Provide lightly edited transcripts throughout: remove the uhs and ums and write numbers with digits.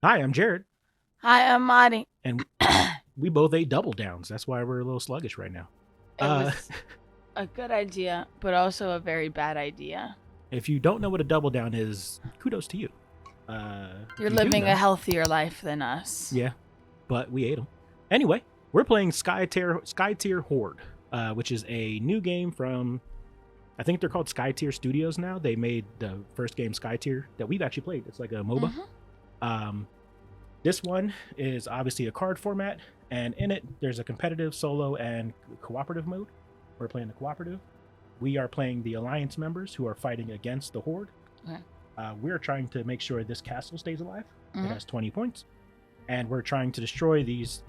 Hi, I'm Jared, Hi, I'm Marty. and we both ate double downs. That's why we're a little sluggish right now. It Uh, was a good idea, but also a very bad idea. if you don't know what a double down is, kudos to you. If You're you do living a know, healthier life than us. yeah, but we ate them. Anyway, we're playing Skytear Horde, which is a new game from, I think they're called Skytear Studios now. They made the first game Skytear that we've actually played. It's like a MOBA. Mm-hmm. Um, this one is obviously a card format, and in it, there's a competitive, solo, and cooperative mode. We're playing the cooperative. We are playing the alliance members who are fighting against the horde. Okay. We're trying to make sure this castle stays alive. It Mm-hmm. has 20 points, and we're trying to destroy these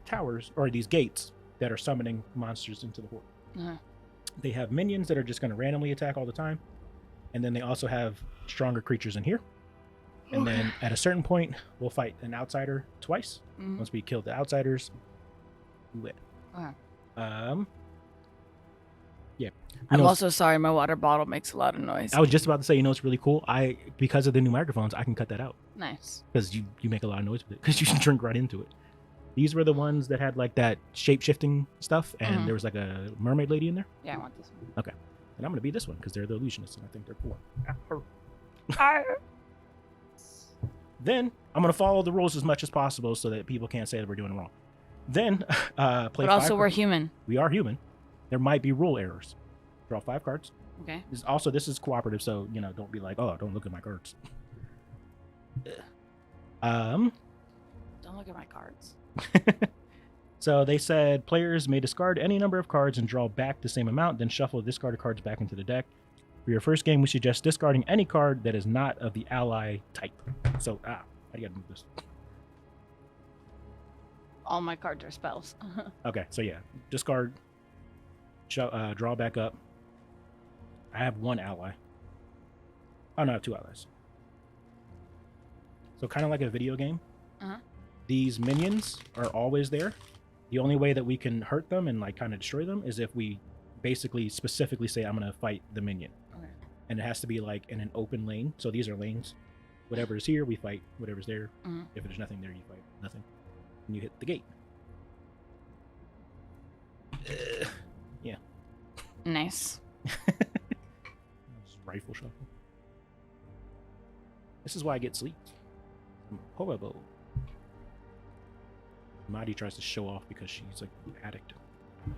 towers or these gates that are summoning monsters into the horde. Mm-hmm. They have minions that are just going to randomly attack all the time, and then they also have stronger creatures in here. And then at a certain point, we'll fight an outsider twice. Mm-hmm. Once we kill the outsiders, we win. Okay. Yeah. I'm also sorry, my water bottle makes a lot of noise. I was just about to say, it's really cool. Because of the new microphones, I can cut that out Nice. because you make a lot of noise with it because you can drink right into it. These were the ones that had like that shape shifting stuff, and there was like a mermaid lady in there. Yeah, I want this one. Okay, and I'm gonna be this one because they're the illusionists, and I think they're cool. Then I'm gonna follow the rules as much as possible so that people can't say that we're doing it wrong. Then play. But also, we're cards. human. We are human. There might be rule errors. Draw 5 cards. Okay. This is cooperative, so don't be like, oh, don't look at my cards. Don't look at my cards. So they said players may discard any number of cards and draw back the same amount, then shuffle discarded cards back into the deck. For your first game, we suggest discarding any card that is not of the ally type. So, I gotta move this. All my cards are spells. Okay, so yeah, discard, draw back up. I have one ally. Oh no, I have 2 allies. So kind of like a video game. Uh-huh. These minions are always there. The only way that we can hurt them and like kind of destroy them is if we basically specifically say, I'm going to fight the minion. Okay. And it has to be like in an open lane. So these are lanes. Whatever is here, we fight. Whatever's there. Mm-hmm. If there's nothing there, you fight nothing. And you hit the gate. Yeah. Nice. Rifle shuffle. This is why I get sleep. Horrible. Maddie tries to show off because she's like an addict. All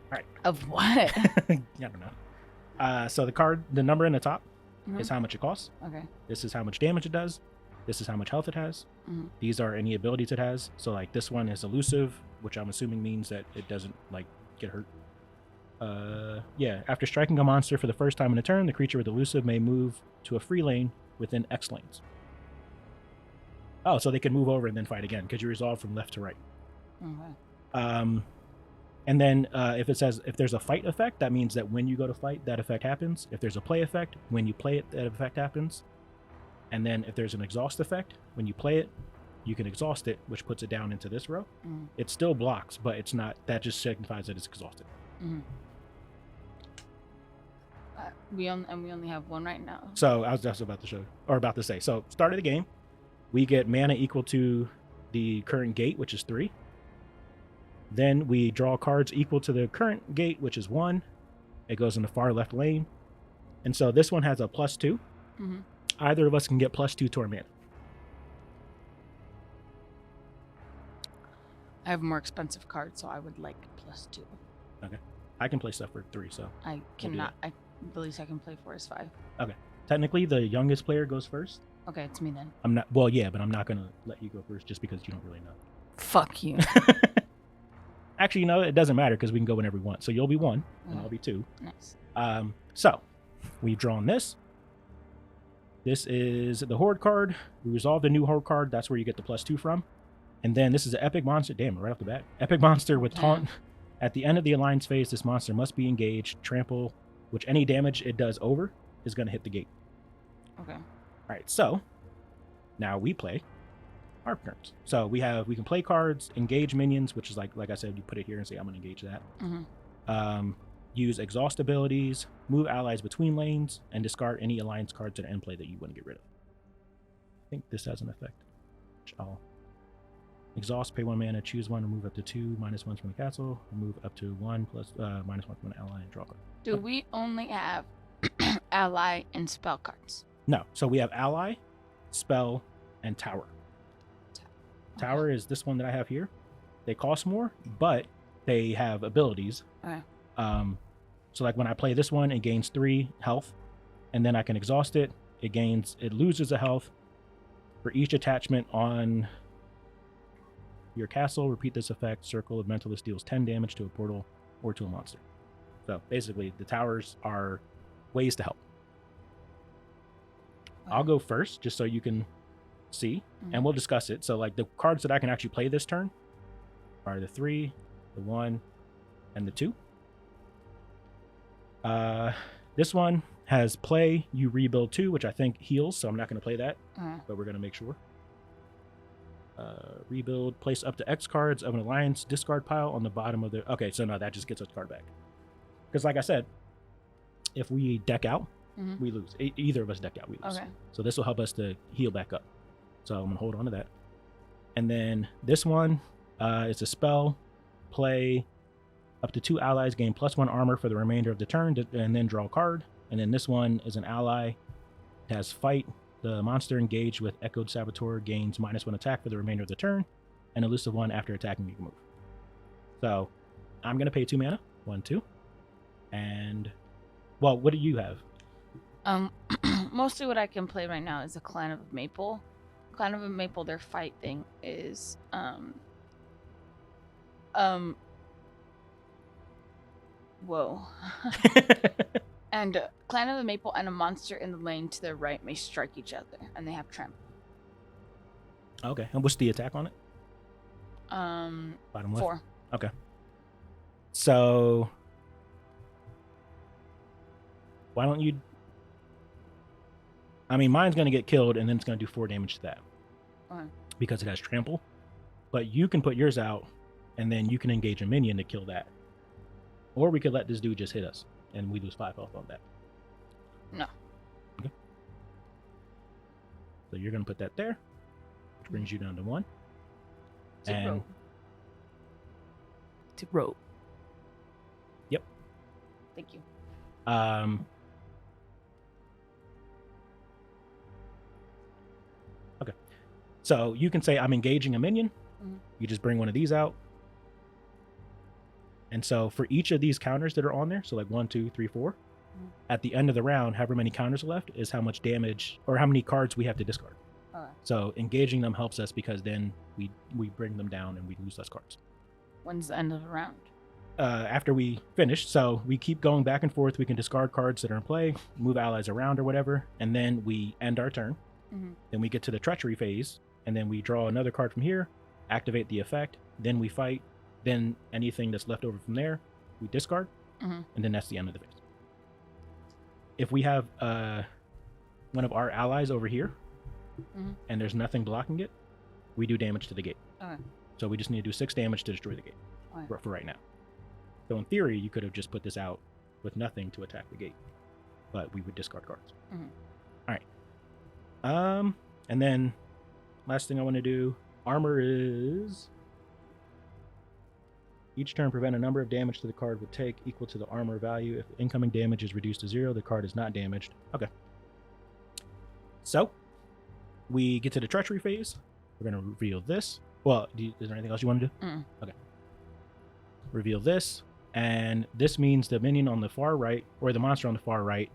right. Of what? I don't know. So the number in the top Mm-hmm. is how much it costs. Okay. This is how much damage it does. This is how much health it has. Mm-hmm. These are any abilities it has. So like this one is elusive, which I'm assuming means that it doesn't like get hurt. Yeah. After striking a monster for the first time in a turn, the creature with elusive may move to a free lane within X lanes. Oh, so they can move over and then fight again because you resolve from left to right. Okay. And then if there's a fight effect, that means that when you go to fight, that effect happens. If there's a play effect, when you play it, that effect happens. And then if there's an exhaust effect, when you play it, you can exhaust it, which puts it down into this row. Mm-hmm. It still blocks, but it's not. That just signifies that it's exhausted. Mm-hmm. We only have one right now. So I was just about to say. So start of the game, we get mana equal to the current gate, which is 3. Then we draw cards equal to the current gate, which is 1. It goes in the far left lane. And so this one has a +2. Mm-hmm. Either of us can get +2 to our mana. I have more expensive cards, so I would like +2. Okay. I can play stuff for 3, so. I cannot. The least I can play for is 5. Okay. Technically, the youngest player goes first. Okay, it's me then. I'm not. Well, yeah, but I'm not going to let you go first just because you don't really know. Fuck you. Actually, it doesn't matter because we can go whenever we want. So you'll be 1, and I'll be 2. Nice. So we've drawn this. This is the Horde card. We resolve the new Horde card. That's where you get the +2 from. And then this is an epic monster. Damn, right off the bat. Epic monster with taunt. At the end of the alliance phase, this monster must be engaged. Trample, which any damage it does over is going to hit the gate. Okay. All right, so now we play our turns. So we can play cards, engage minions, which is like I said, you put it here and say, I'm going to engage that. Mm-hmm. Use exhaust abilities, move allies between lanes, and discard any alliance cards at end play that you want to get rid of. I think this has an effect. I'll exhaust, pay 1 mana, choose one, remove up to 2 -1 from the castle, remove up to 1 plus -1 from an ally, and draw a card. Do we only have ally and spell cards? No, so we have ally, spell, and tower. Tower is this one that I have here. They cost more, but they have abilities. Okay. So like when I play this one, it gains 3 health, and then I can exhaust it. It loses a health for each attachment on your castle. Repeat this effect. Circle of Mentalist deals 10 damage to a portal or to a monster. So basically, the towers are ways to help. I'll go first, just so you can see, and we'll discuss it. So like the cards that I can actually play this turn are the 3, the 1, and the 2. This one has play, you rebuild 2, which I think heals, so I'm not going to play that, but we're going to make sure. Rebuild, place up to X cards of an alliance discard pile on the bottom of the... Okay, so no, that just gets us card back. Because like I said, if we deck out, we lose. Either of us deck out, we lose. Okay. So this will help us to heal back up. So I'm going to hold on to that. And then this one is a spell, play, up to 2 allies gain +1 armor for the remainder of the turn, and then draw a card. And then this one is an ally. It has fight. The monster engaged with Echoed Saboteur gains -1 attack for the remainder of the turn, and elusive 1 after attacking you can move. So I'm going to pay 2 mana. 1, 2. And, well, what do you have? Mostly what I can play right now is a Clan of Maple. Clan of Maple, their fight thing is, whoa. And Clan of the Maple and a monster in the lane to their right may strike each other, and they have trample. Okay, and what's the attack on it? Bottom left? 4. Okay. So, why don't you... I mean, mine's going to get killed, and then it's going to do 4 damage to that. Okay. Because it has trample. But you can put yours out, and then you can engage a minion to kill that. Or we could let this dude just hit us, and we lose 5 health on that. No. Okay. So you're going to put that there, which brings you down to 1. And... To row. Yep. Thank you. Okay. So you can say, I'm engaging a minion. You just bring one of these out. And so for each of these counters that are on there, so like 1, 2, 3, 4, at the end of the round, however many counters are left is how much damage or how many cards we have to discard. So engaging them helps us because then we bring them down and we lose less cards. When's the end of the round? After we finish. So we keep going back and forth. We can discard cards that are in play, move allies around or whatever, and then we end our turn. Then we get to the treachery phase, and then we draw another card from here, activate the effect, then we fight, then anything that's left over from there, we discard, and then that's the end of the phase. If we have one of our allies over here, and there's nothing blocking it, we do damage to the gate. Okay. So we just need to do 6 damage to destroy the gate for right now. So in theory, you could have just put this out with nothing to attack the gate, but we would discard cards. All right. And then last thing I want to do, armor is each turn prevent a number of damage to the card would take equal to the armor value. If the incoming damage is reduced to 0, the card is not damaged. Okay. So we get to the treachery phase. We're going to reveal this. Well, is there anything else you want to do? Okay. Reveal this. And this means the minion on the far right, or the monster on the far right,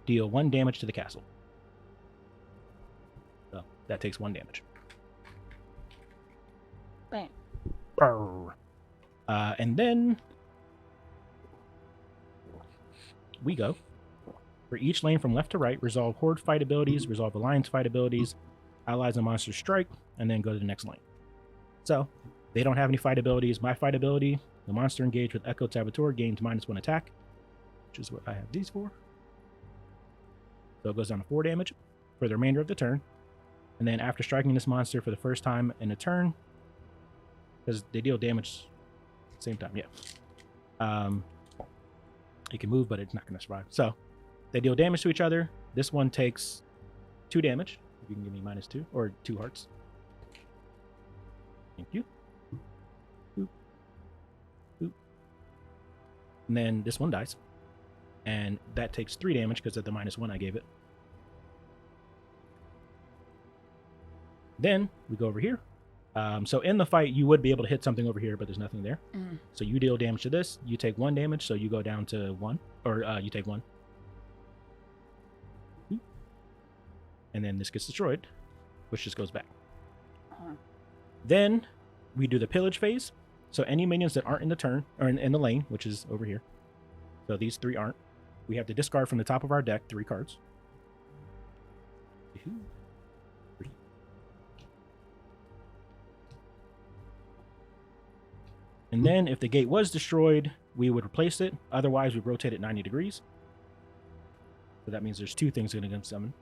deal 1 damage to the castle. So that takes 1 damage. Bam. And then we go. For each lane from left to right, resolve horde fight abilities, resolve alliance fight abilities, allies and monsters strike, and then go to the next lane. So they don't have any fight abilities. My fight ability, the monster engaged with Echoed Saboteur gains -1 attack, which is what I have these for. So it goes down to 4 damage for the remainder of the turn. And then after striking this monster for the first time in a turn, because they deal damage at the same time, it can move, but it's not going to survive. So they deal damage to each other. This one takes 2 damage. If you can give me -2 or 2 hearts. Thank you. Boop. Boop. And then this one dies. And that takes 3 damage because of the -1 I gave it. Then we go over here. So in the fight, you would be able to hit something over here, but there's nothing there. Mm. So you deal damage to this. You take 1 damage, so you go down to 1. Or you take 1. And then this gets destroyed, which just goes back. Then we do the pillage phase. So any minions that aren't in the turn, or in the lane, which is over here. So these 3 aren't. We have to discard from the top of our deck 3 cards. And then if the gate was destroyed, we would replace it. Otherwise, we rotate it 90 degrees. So that means there's 2 things going to get summoned.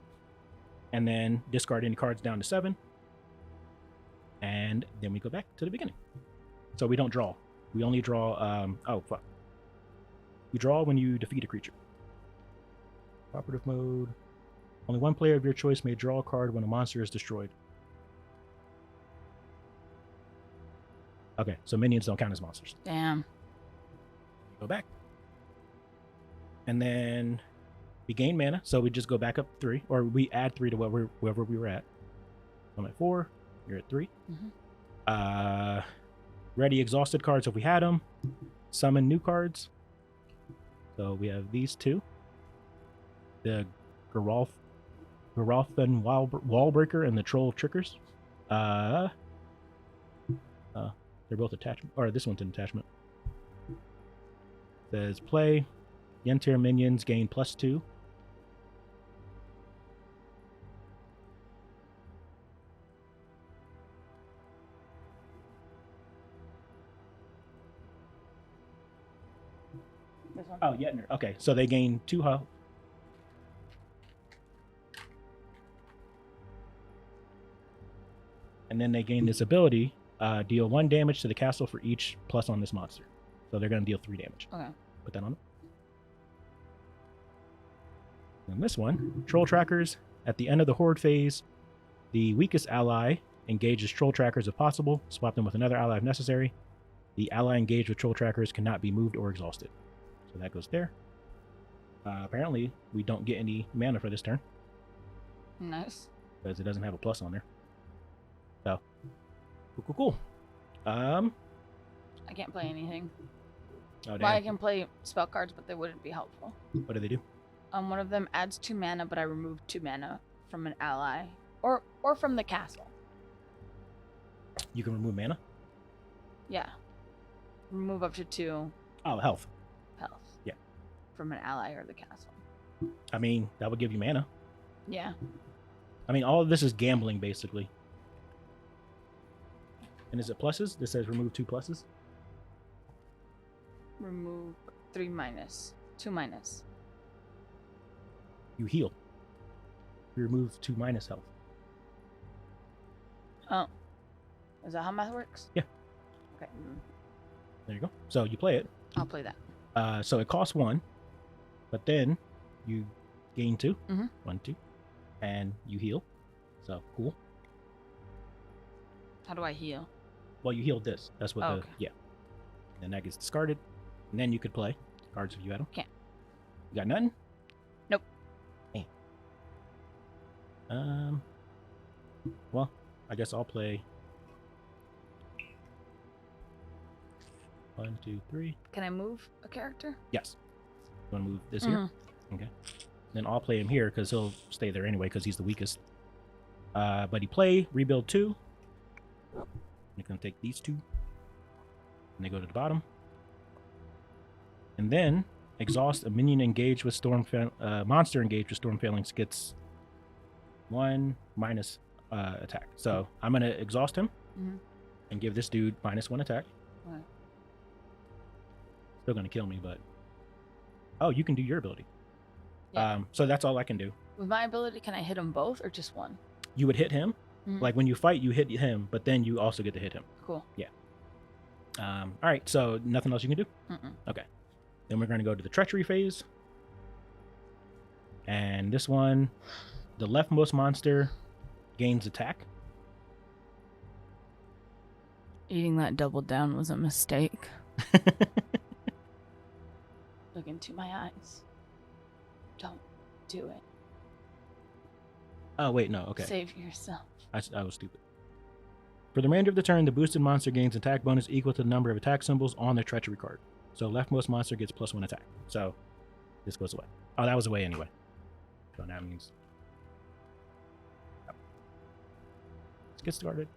And then discard any cards down to 7. And then we go back to the beginning. So we don't draw. We only draw... oh, fuck. You draw when you defeat a creature. Cooperative mode. Only 1 player of your choice may draw a card when a monster is destroyed. Okay, so minions don't count as monsters. Damn. Go back. And then we gain mana, so we just go back up 3, or we add 3 to wherever we were at. I'm at 4, you're at 3. Mm-hmm. Ready exhausted cards if we had them. Summon new cards. So we have these 2. The Geralthen Wallbreaker and the Troll of Trickers. They're both attachment, or this one's an attachment. Says play. Yen-tier minions gain +2. This one? Oh, Yetner. Okay, so they gain 2 health. And then they gain this ability, deal 1 damage to the castle for each plus on this monster. So they're going to deal 3 damage. Okay. Put that on it. And this one, Troll Trackers. At the end of the Horde phase, the weakest ally engages Troll Trackers if possible. Swap them with another ally if necessary. The ally engaged with Troll Trackers cannot be moved or exhausted. So that goes there. Apparently, we don't get any mana for this turn. Nice. Because it doesn't have a plus on there. So, cool. I can't play anything. Oh, damn. Well, I can play spell cards, but they wouldn't be helpful. What do they do? One of them adds 2 mana, but I remove 2 mana from an ally. Or from the castle. You can remove mana? Yeah. Remove up to 2 Oh, health. health. Yeah. From an ally or the castle. I mean, that would give you mana. Yeah. I mean, all of this is gambling, basically. And is it pluses? This says remove 2 pluses. Remove 3 minus. 2 minus. You heal. You remove 2 minus health. Oh. Is that how math works? Yeah. Okay. There you go. So you play it. I'll play that. So it costs 1, but then you gain 2. Mhm. 1, 2. And you heal. So cool. How do I heal? Well, you healed this. That's what Okay. yeah. Then that gets discarded. And then you could play cards if you had them. Can't. You got nothing? Nope. Hey. Well, I guess I'll play 1, 2, 3. Can I move a character? Yes. You want to move this here? Okay. Then I'll play him here because he'll stay there anyway because he's the weakest. But he play, rebuild 2. You're going to take these 2. And they go to the bottom. And then exhaust a minion engaged with monster engaged with Storm Phalanx gets 1 minus attack. So I'm going to exhaust him and give this dude -1 attack. Okay. Still going to kill me, but... Oh, you can do your ability. Yeah. So that's all I can do. With my ability, can I hit them both or just one? You would hit him. Mhm. Like when you fight, you hit him, but then you also get to hit him. Cool. All right, so nothing else you can do? Mm-mm. Okay. Then we're going to go to the treachery phase. And this one, the leftmost monster gains attack. Eating that double down was a mistake. Look into my eyes. Don't do it. Oh, wait, no, okay. Save yourself. I was stupid. For the remainder of the turn, the boosted monster gains attack bonus equal to the number of attack symbols on their treachery card. So leftmost monster gets +1 attack. So this goes away. Oh, that was away anyway. So that means... Let's get started.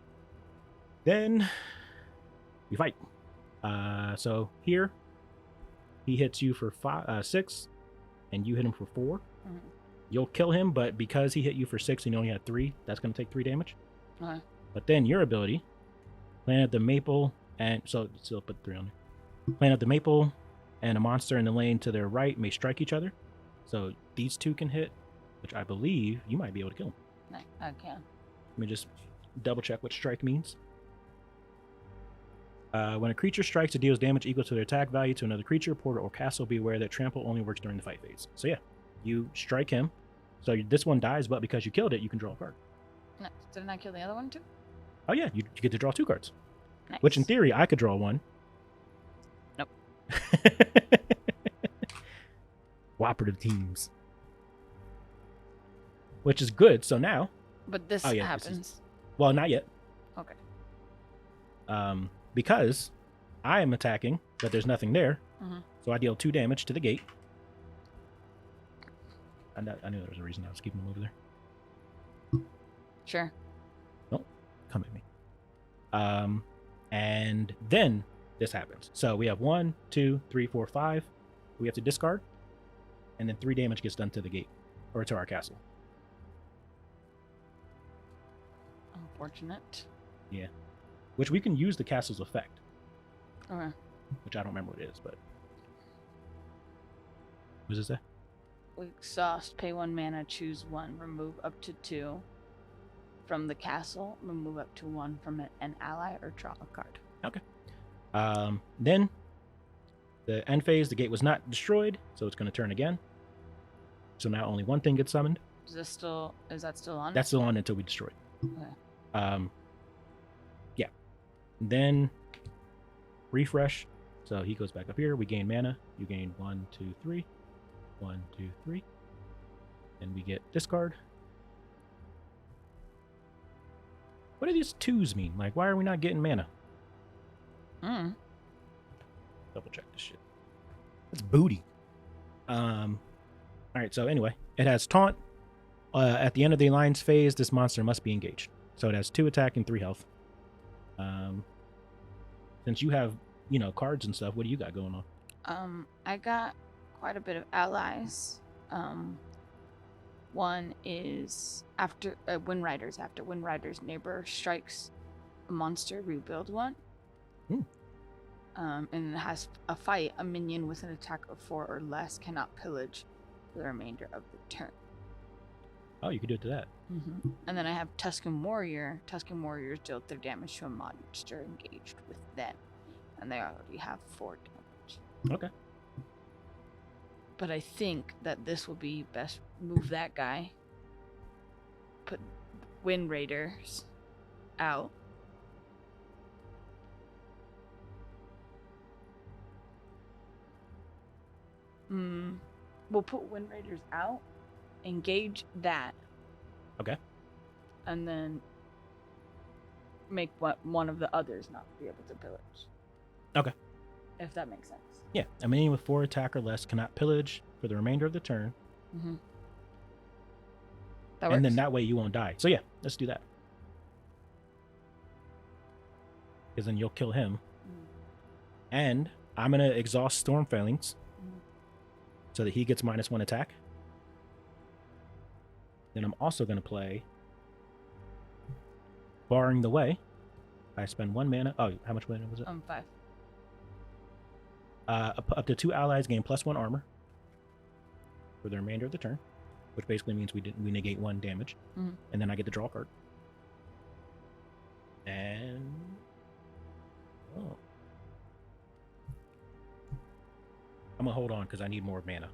Then we fight. So here, he hits you for 6, and you hit him for 4. Mm-hmm. You'll kill him, but because he hit you for 6 and you only had 3, that's going to take 3 damage. Okay. But then your ability, Planet the Maple, and so still put 3 on there. Planet the Maple and a monster in the lane to their right may strike each other. So these two can hit, which I believe you might be able to kill them. I can. Let me just double check what strike means. When a creature strikes, it deals damage equal to their attack value to another creature, portal, or castle. Be aware that trample only works during the fight phase. So yeah, you strike him. So this one dies, but because you killed it, you can draw a card. Nice. Didn't I kill the other one too? Oh yeah, you get to draw 2 cards. Nice. Which in theory, I could draw 1. Nope. Cooperative teams. Which is good, so now... But this happens. Well, not yet. Okay. Because I am attacking, but there's nothing there, so I deal 2 damage to the gate. I knew there was a reason I was keeping them over there. Sure. Don't come at me. And then this happens. So we have 1, 2, 3, 4, 5. We have to discard, and then 3 damage gets done to the gate, or to our castle. Unfortunate. Yeah. Which we can use the castle's effect. Okay. Which I don't remember what it is, but... What does it say? Exhaust, pay 1 mana, choose 1, remove up to 2 from the castle, remove up to 1 from an ally, or draw a card. Okay. Then, the end phase, the gate was not destroyed, so it's going to turn again. So now only 1 thing gets summoned. Is that still on? That's still on until we destroy it. Okay. Yeah. Then, refresh. So he goes back up here. We gain mana. You gain 1, 2, 3. 1, 2, 3. And we get discard. What do these 2s mean? Like, why are we not getting mana? Double check this shit. It's booty. Alright, so anyway, it has taunt. At the end of the alliance phase, this monster must be engaged. So it has 2 attack and 3 health. Since you have, cards and stuff, what do you got going on? I got quite a bit of allies. One is after Wind Riders. After Wind Riders' neighbor strikes a monster, rebuild 1. And it has a fight. A minion with an attack of 4 or less cannot pillage for the remainder of the turn. Oh, you could do it to that. And then I have Tuscan Warrior. Tuscan Warriors deal 3 damage to a monster engaged with them. And they already have 4 damage. Okay. But I think that this will be best. Move that guy. Put Wind Raiders out. We'll put Wind Raiders out. Engage that. Okay. And then make one of the others not be able to pillage. Okay. If that makes sense. Yeah, a minion with 4 attack or less cannot pillage for the remainder of the turn. That works. And then that way you won't die. So yeah, let's do that. Because then you'll kill him. And I'm going to exhaust Storm Failings so that he gets -1 attack. Then I'm also going to play Barring the Way. I spend 1 mana. Oh, how much mana was it? 5. Up to 2 allies gain +1 armor for the remainder of the turn, which basically means we negate 1 damage, and then I get to draw a card. And I'm gonna hold on because I need more mana.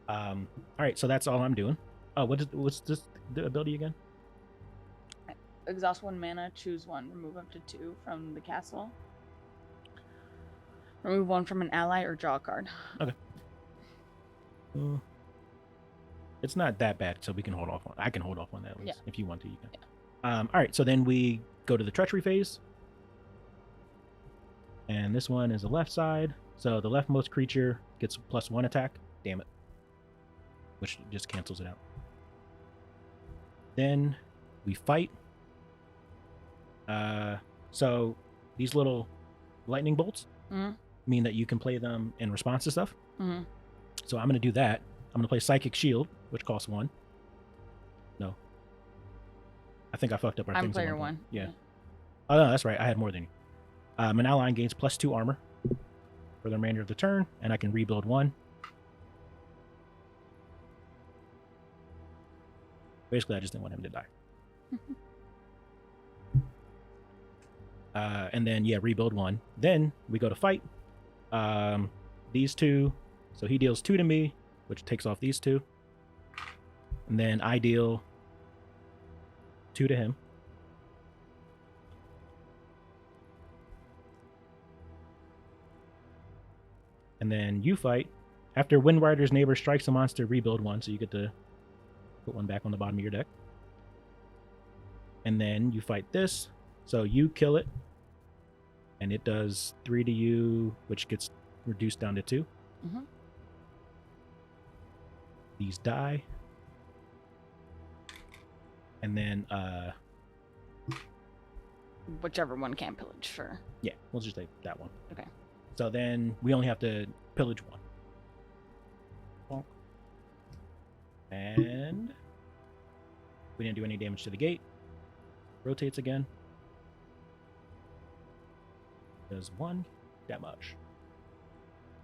All right, so that's all I'm doing. Oh, what's this the ability again? Exhaust 1 mana, choose 1, remove up to 2 from the castle. Remove 1 from an ally or draw a card. Okay. It's not that bad, so we can hold off on. I can hold off on that at least. If you want to, you can. Yeah. All right, so then we go to the treachery phase, and this one is the left side. So the leftmost creature gets +1 attack. Damn it, which just cancels it out. Then we fight. So these little lightning bolts mean that you can play them in response to stuff. So I'm going to do that. I'm going to play Psychic Shield, which costs 1. No. I think I fucked up our things. I'm player 1. Yeah. Oh, no, that's right. I had more than you. An ally gains +2 armor for the remainder of the turn, and I can rebuild 1. Basically, I just didn't want him to die. And then, yeah, rebuild 1. Then we go to fight. These 2. So he deals 2 to me, which takes off these 2. And then I deal 2 to him. And then you fight. After Windrider's neighbor strikes a monster, rebuild 1. So you get to put 1 back on the bottom of your deck. And then you fight this. So you kill it. And it does 3 to you, which gets reduced down to 2. These die. And then whichever one can't pillage for. Yeah, we'll just take that one. Okay. So then we only have to pillage 1. Bonk. And we didn't do any damage to the gate. Rotates again. Does 1 damage.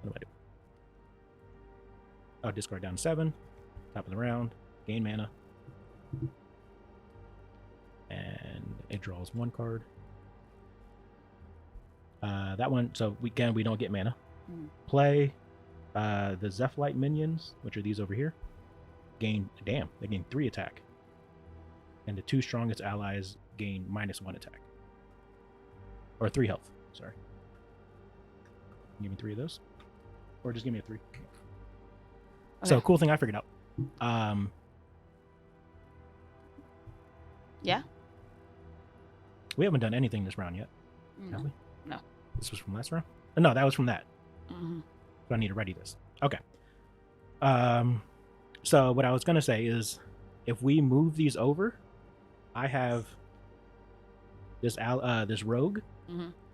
What do I do? Oh, discard down to 7. Top of the round. Gain mana. And it draws 1 card. That one, so we don't get mana. Play the Zephlite minions, which are these over here. They gain 3 attack. And the 2 strongest allies gain -1 attack. Or 3 health, sorry. Give me 3 of those. Or just give me a 3. Okay. So, cool thing I figured out. Yeah? We haven't done anything this round yet, have we? No. This was from last round? No, that was from that. So I need to ready this. Okay. So what I was going to say is, if we move these over, I have this this rogue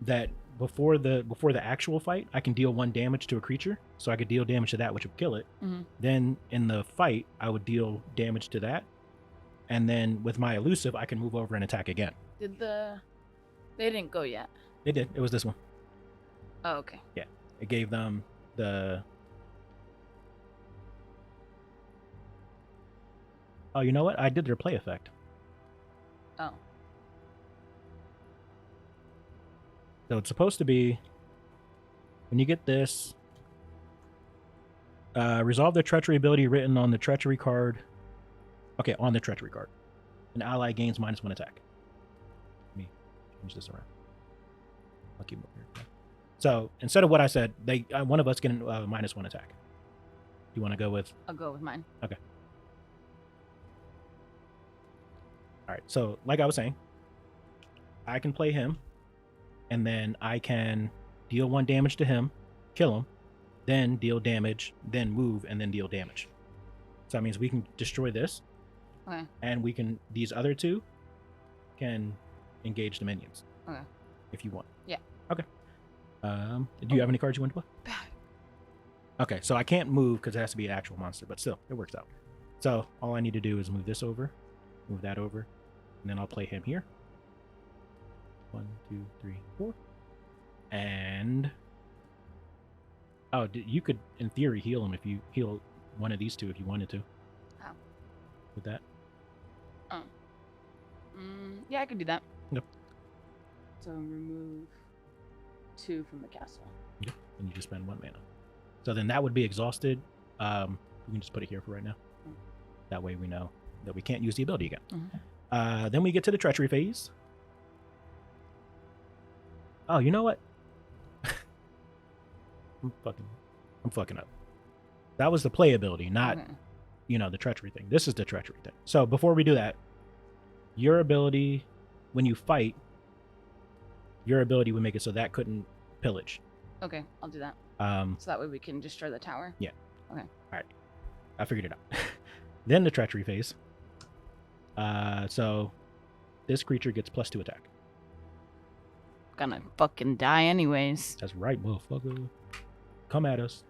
that before the actual fight, I can deal 1 damage to a creature, so I could deal damage to that, which would kill it. Then in the fight, I would deal damage to that, and then with my elusive, I can move over and attack again. They didn't go yet. It did. It was this one. Oh, okay. Yeah, it gave them the. Oh, you know what? I did their play effect. Oh. So it's supposed to be, when you get this, resolve the treachery ability written on the treachery card. Okay, on the treachery card. An ally gains -1 attack. Let me change this around. I'll keep it over here. So instead of what I said, one of us getting -1 attack. You want to go with? I'll go with mine. Okay. All right. So like I was saying, I can play him, and then I can deal 1 damage to him, kill him, then deal damage, then move, and then deal damage. So that means we can destroy this. Okay. And we can, these other 2 can engage the minions. Okay. If you want. Yeah. Okay. Do you have any cards you want to play? Okay, so I can't move because it has to be an actual monster, but still, it works out. So all I need to do is move this over, move that over, and then I'll play him here. 1, 2, 3, 4. And you could, in theory, heal him if you heal one of these 2 if you wanted to. How? With that. Oh. Yeah, I could do that. Yep. So remove 2 from the castle. Yep. And you just spend 1 mana. So then that would be exhausted. We can just put it here for right now. That way we know that we can't use the ability again. Mhm. Then we get to the treachery phase. Oh, you know what? I'm fucking up. That was the play ability, not Okay. the treachery thing. This is the treachery thing. So before we do that, your ability when you fight, your ability would make it so that couldn't pillage. Okay, I'll do that. So that way we can destroy the tower. Yeah. Okay. All right. I figured it out. Then the treachery phase. So this creature gets +2 attack. Gonna fucking die anyways. That's right, motherfucker. Come at us.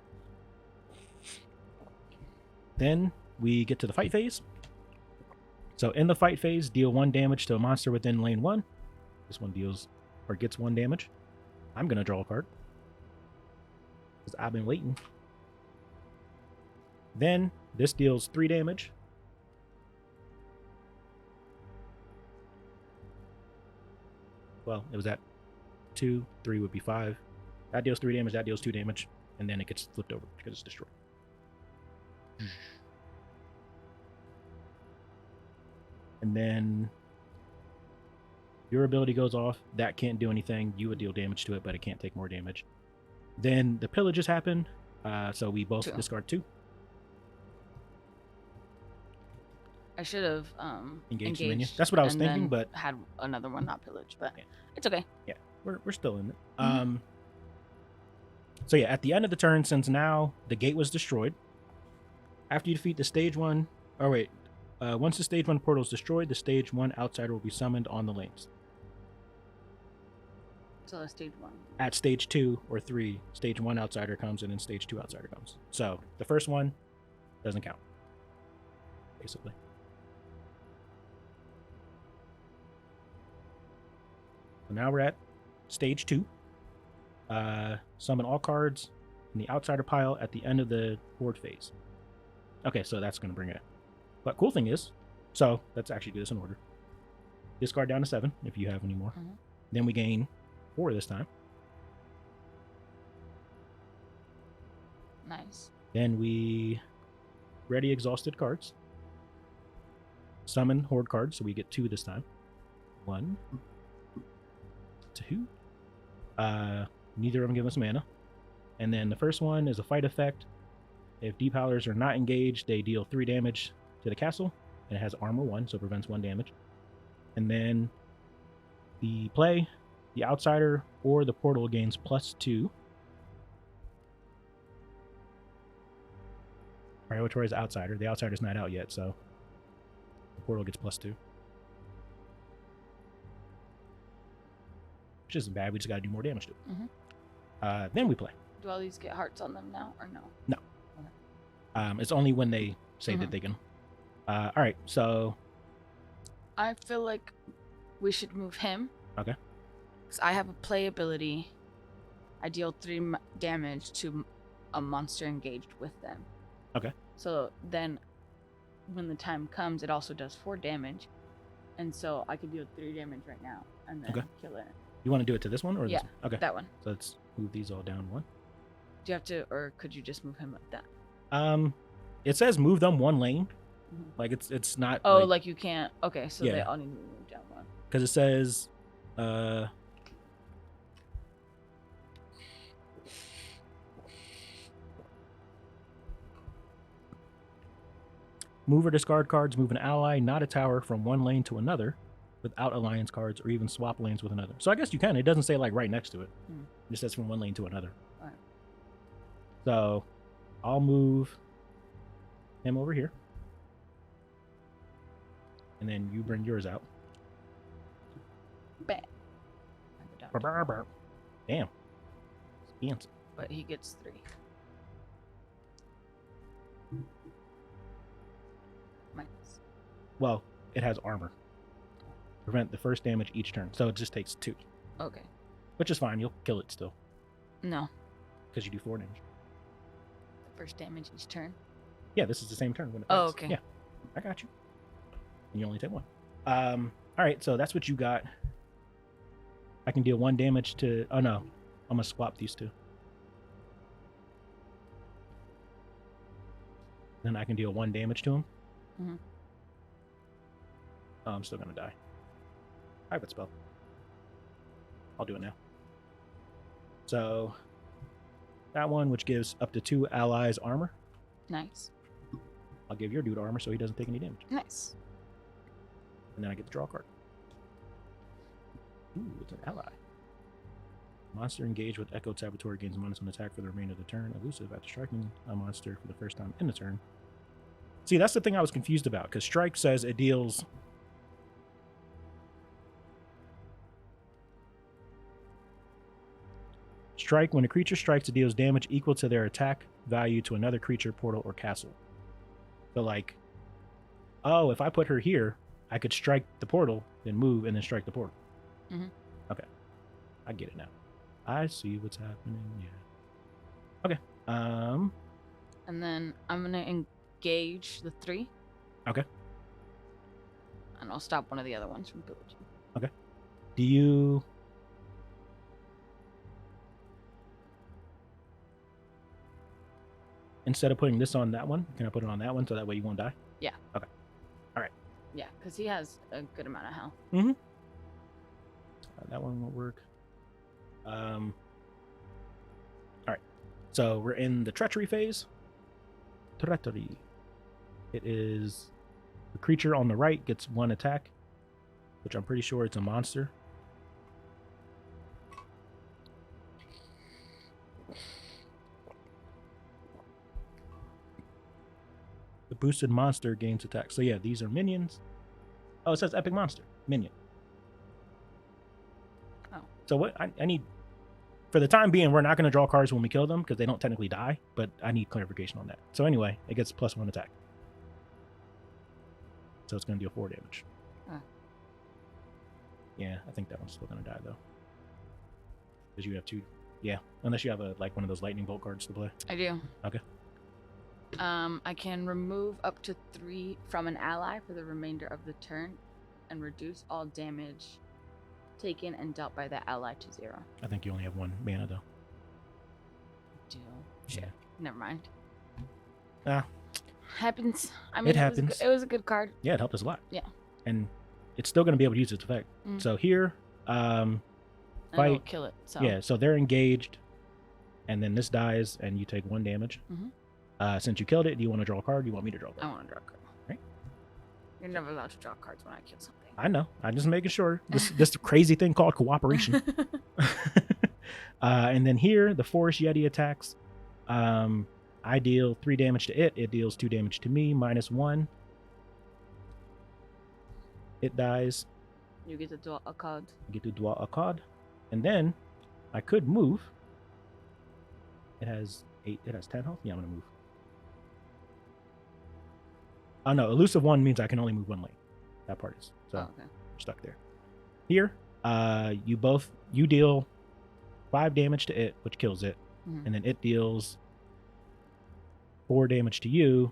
Then we get to the fight phase. So in the fight phase, deal 1 damage to a monster within lane 1. This one deals or gets 1 damage. I'm gonna draw a card because I've been waiting. Then this deals 3 damage. Well, it was at 2, 3 would be 5. That deals 3 damage, that deals 2 damage, and then it gets flipped over because it's destroyed. And then your ability goes off. That can't do anything. You would deal damage to it, but it can't take more damage. Then the pillages happen. So we both 2. discard 2. I should have Engaged the minion. That's what I was and thinking, then but had another one not pillage, but Yeah. it's okay. we're still in it. So yeah, at the end of the turn, since now the gate was destroyed, after you defeat the stage 1, once the stage 1 portal is destroyed, the stage 1 outsider will be summoned on the lanes. So that's stage 1. At stage 2 or 3, stage 1 outsider comes and then stage 2 outsider comes. So the first one doesn't count, basically. So now we're at stage 2. Summon all cards in the outsider pile at the end of the horde phase. Okay, so that's going to bring it. But cool thing is, so let's actually do this in order. Discard down to 7 if you have any more. Mhm. Then we gain 4 this time. Nice. Then we ready exhausted cards. Summon horde cards, so we get 2 this time. 1, 2. Neither of them give us mana. And then the first one is a fight effect. If deep howlers are not engaged, they deal 3 damage to the castle, and it has armor 1, so it prevents 1 damage. And then the play, the outsider or the portal gains +2. Prioritize the outsider. The outsider's not out yet, so the portal gets +2. Which isn't bad. We just got to do more damage to it. Mhm. Then we play. Do all these get hearts on them now or no? It's only when they say that Mhm. they can. All right, so I feel like we should move him. Okay. Because I have a play ability. I deal 3 damage to a monster engaged with them. Okay. So then when the time comes, it also does 4 damage. And so I could deal 3 damage right now and then Okay. kill it. you want to do it to this one or Yeah, this one? Okay. That one. So let's move these all down 1. Do you have to, or could you just move him like that? It says move them 1 lane. Mhm. Like it's not. Oh, like you can't. Okay, so they Yeah. all need to move down 1. because it says move or discard cards, move an ally, not a tower, from 1 lane to another without alliance cards, or even swap lanes with another. So I guess you can. It doesn't say like right next to it. Hmm. It just says from 1 lane to another. Alright. So I'll move him over here. And then you bring yours out. Bam. I go down. Damn. Fancy. But he gets 3. Minus. Well, it has armor. Prevent the first damage each turn. So it just takes 2. Okay. Which is fine. You'll kill it still. No. Because you do 4 damage. The first damage each turn. Yeah, this is the same turn when it Oh, fights. okay. Yeah. I got you. And you only take 1. Alright, so that's what you got. I can deal 1 damage to... Oh, no. I'm going to swap these 2. then I can deal 1 damage to him. Mhm. Oh, I'm still gonna die. Private spell. I'll do it now. So that one, which gives up to 2 allies armor. Nice. I'll give your dude armor so he doesn't take any damage. Nice. And then I get to draw a card. Ooh, it's an ally. Monster engaged with Echoed Saboteur gains -1 attack for the remainder of the turn. Elusive after striking a monster for the first time in the turn. See, that's the thing I was confused about, because Strike says it deals... Strike, when a creature strikes, it deals damage equal to their attack value to another creature, portal, or castle. So, like, oh, if I put her here, I could strike the portal, then move, and then strike the portal. Mhm. Okay. I get it now. I see what's happening, yeah. Okay. And then I'm gonna engage the 3. Okay. And I'll stop one of the other ones from pillaging. Okay. Do you... Instead of putting this on that one, can I put it on that one so that way you won't die? Yeah. Okay. All right. Yeah, because he has a good amount of health. Mm-hmm. That one won't work. All right. So we're in the treachery phase. Treachery. It is the creature on the right gets 1 attack, which I'm pretty sure it's a monster. The boosted monster gains attack. So yeah, these are minions. Oh, it says epic monster minion. Oh. So what I need, for the time being, we're not going to draw cards when we kill them because they don't technically die, but I need clarification on that. So anyway, it gets +1 attack. So it's going to deal 4 damage. Huh. Yeah, I think that one's still going to die though. Because you have 2. Yeah, unless you have a one of those lightning bolt cards to play. I do. Okay. I can remove up to 3 from an ally for the remainder of the turn and reduce all damage taken and dealt by that ally to 0. I think you only have 1 mana though. Deal. Yeah. Never mind. Ah. Happens. I mean, It happens. It was a good card. Yeah, it helped us a lot. Yeah. And it's still going to be able to use its effect. Mm. So here, And it'll fight. kill it. So. Yeah, so they're engaged, and then this dies, and you take 1 damage. Mhm. Since you killed it, do you want to draw a card? Do you want me to draw a I card? want to draw a card. Right. You're never allowed to draw cards when I kill something. I know. I'm just making sure. This crazy thing called cooperation. And then here, the Forest Yeti attacks. I deal 3 damage to it. It deals 2 damage to me, -1. It dies. You get to draw a card. I get to draw a card. And then I could move. It has 8. It has 10 health. Yeah, I'm going to move. Oh, no. Elusive 1 means I can only move 1 lane. That part is. So okay. we're stuck there. Here, you deal 5 damage to it, which kills it. Mhm. And then it deals 4 damage to you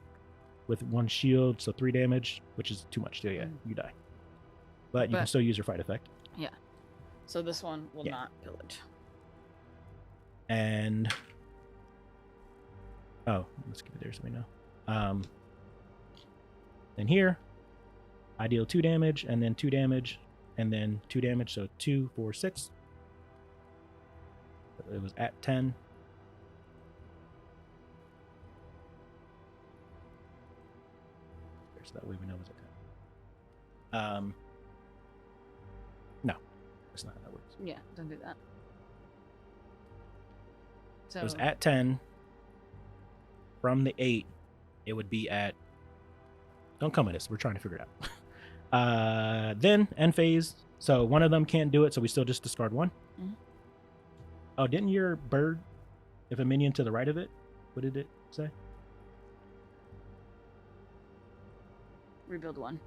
with 1 shield, so 3 damage, which is too much. So yeah, you die. But you can still use your fight effect. Yeah. So this one will Yeah. not pillage. And oh, let's keep it there so we know. Then here, I deal 2 damage, and then 2 damage, and then 2 damage, so 2, 4, 6. It was at 10. So that way we know it's at 10. No, that's not how that works. Yeah, don't do that. So It was at 10. From the 8, it would be at... Don't come at us. We're trying to figure it out. Then, end phase. So one of them can't do it, so we still just discard 1. Mhm. Oh, didn't your bird, if a minion to the right of it, what did it say? rebuild 1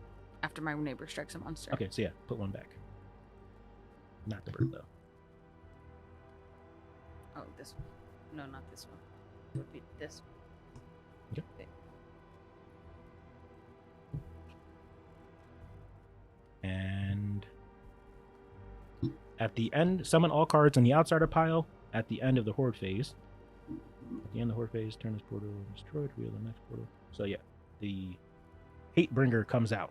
after my neighbor strikes a monster. Okay, so yeah, put 1 back. Not the bird, though. Oh, this one. No, not this one. It would be this one. Okay. And at the end, summon all cards in the outsider pile at the end of the horde phase. At the end of the horde phase, turn this portal and destroy it, reveal the next portal. So yeah, the Hatebringer comes out.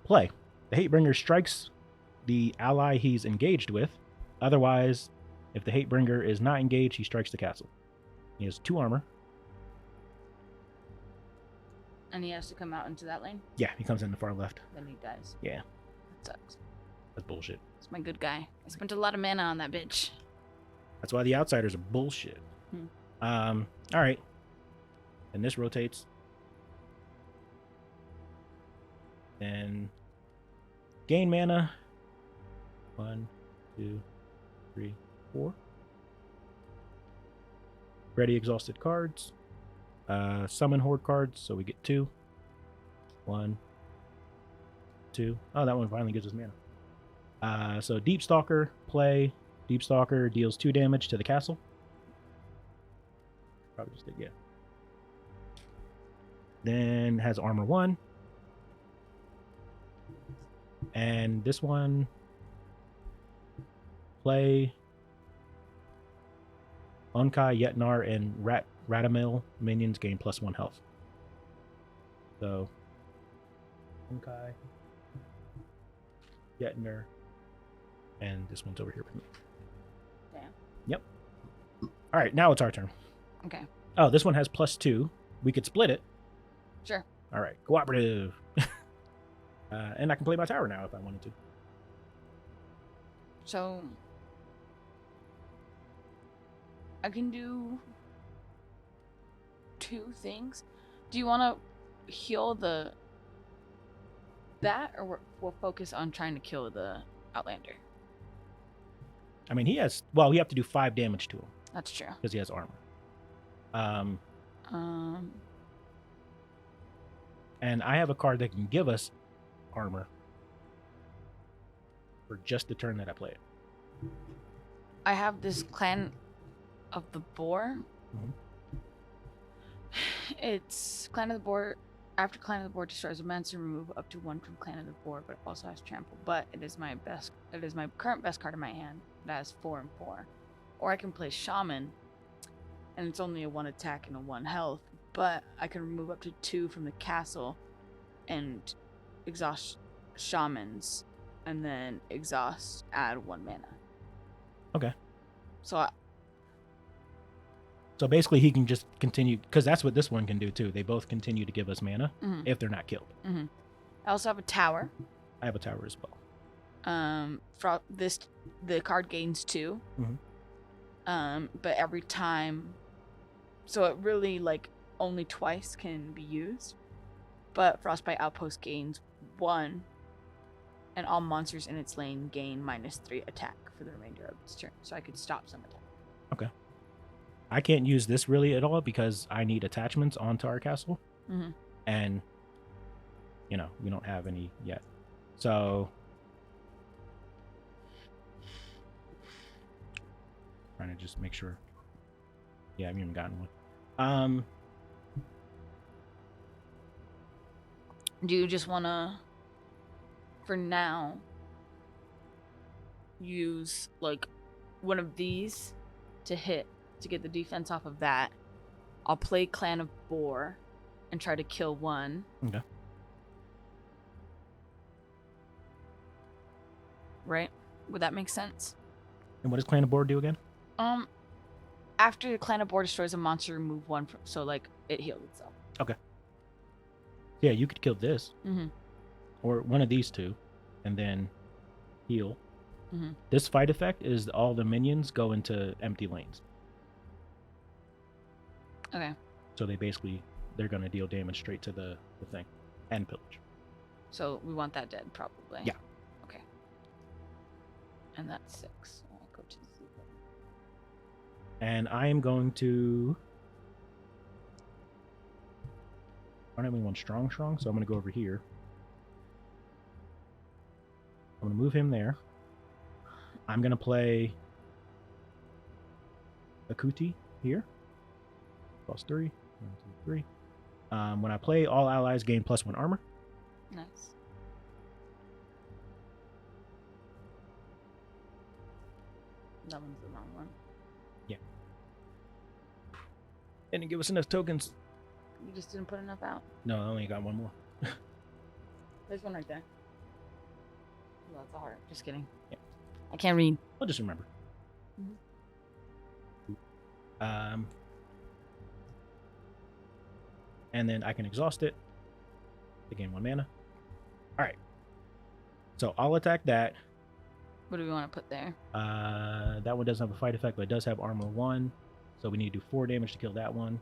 Play. The Hatebringer strikes the ally he's engaged with. Otherwise, if the Hatebringer is not engaged, he strikes the castle. He has 2 armor. And he has to come out into that lane? Yeah, he comes in the far left. Then he dies. Yeah. That sucks. That's bullshit. It's my good guy. I spent a lot of mana on that bitch. That's why the outsiders are bullshit. Alright. And this rotates. Then gain mana. 1, 2, 3, 4. Ready exhausted cards. Summon horde cards, so we get 2. 1, 2. Oh, that one finally gives us mana. So Deep Stalker, play. Deep Stalker deals 2 damage to the castle. Probably just did, yeah. Then has armor 1. And this one, play Onkai, Yetnar, and Radamil minions gain +1 health. So, Onkai, Yetnar, and this one's over here with me. Damn. Yep. All right, now it's our turn. Okay. Oh, this one has +2. We could split it. Sure. All right, cooperative. And I can play my tower now if I wanted to. So I can do 2 things. Do you want to heal that, or we'll focus on trying to kill the Outlander? I mean, he has... Well, we have to do 5 damage to him. That's true. Because he has armor. And I have a card that can give us armor for just the turn that I play it. I have this Clan of the Boar. Mhm. It's Clan of the Boar. After Clan of the Boar destroys a monster, remove up to 1 from Clan of the Boar, but it also has trample. But it is my current best card in my hand. It has 4 and 4. Or I can play Shaman, and it's only a 1 attack and a 1 health, but I can remove up to 2 from the castle and exhaust Shamans, and then exhaust, add 1 mana. Okay. So basically he can just continue, because that's what this one can do too. They both continue to give us mana if they're not killed. I also have a tower. I have a tower as well. The card gains 2. But every time, so it really like only twice can be used. But Frostbite Outpost gains 1, and all monsters in its lane gain -3 attack for the remainder of its turn. So I could stop some attack. Okay. I can't use this really at all because I need attachments onto our castle. And, you know, we don't have any yet. So, trying to just make sure. Yeah, I haven't even gotten one. Do you just want to, for now, use like one of these to hit to get the defense off of that? I'll play Clan of Boar and try to kill 1. Okay. Right? Would that make sense? And what does Clan of Board do again? After the Clan of Boar destroys a monster, remove 1 from, so like it healed itself. Okay. Yeah, you could kill this. Or one of these 2. And then heal. This fight effect is all the minions go into empty lanes. Okay. So they're going to deal damage straight to the thing. And pillage. So we want that dead, probably. Yeah. Okay. And that's 6. I'll go to 0. And I am going to... I don't have anyone strong, so I'm going to go over here. I'm going to move him there. I'm going to play Akuti here. +3. 1, 2, 3. When I play, all allies gain +1 armor. Nice. That one's the wrong one. Yeah. Didn't give us enough tokens. You just didn't put enough out. No, I only got one more. There's one right there. Oh, that's a heart. Just kidding. Yeah. I can't read. I'll just remember. And then I can exhaust it to gain 1 mana. All right. So I'll attack that. What do we want to put there? That one doesn't have a fight effect, but it does have armor 1. So we need to do 4 damage to kill that one.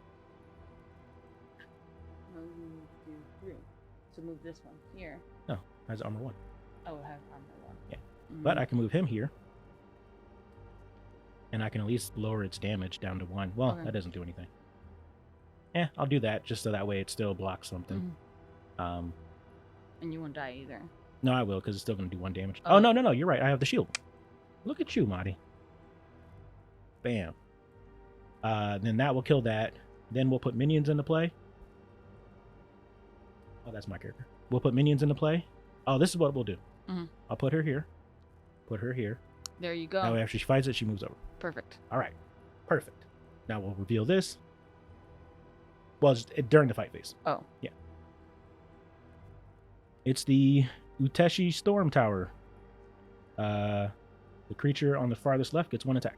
1, 2, 3. So move this one here. No, it has armor 1. Oh, it has armor 1. Yeah. But I can move him here. And I can at least lower its damage down to 1. Well, Okay. that doesn't do anything. I'll do that just so that way it still blocks something. And you won't die either. No, I will, because it's still going to do 1 damage. Oh. Oh, no, you're right. I have the shield. Look at you, Marty. Bam. Then that will kill that. Then we'll put minions into play. Oh, that's my character. We'll put minions into play. Oh, this is what we'll do. I'll put her here. Put her here. There you go. That way, after she fights it, she moves over. Perfect. All right. Perfect. Now we'll reveal this. Well, just during the fight phase. Oh. Yeah. It's the Uteshi Storm Tower. The creature on the farthest left gets 1 attack.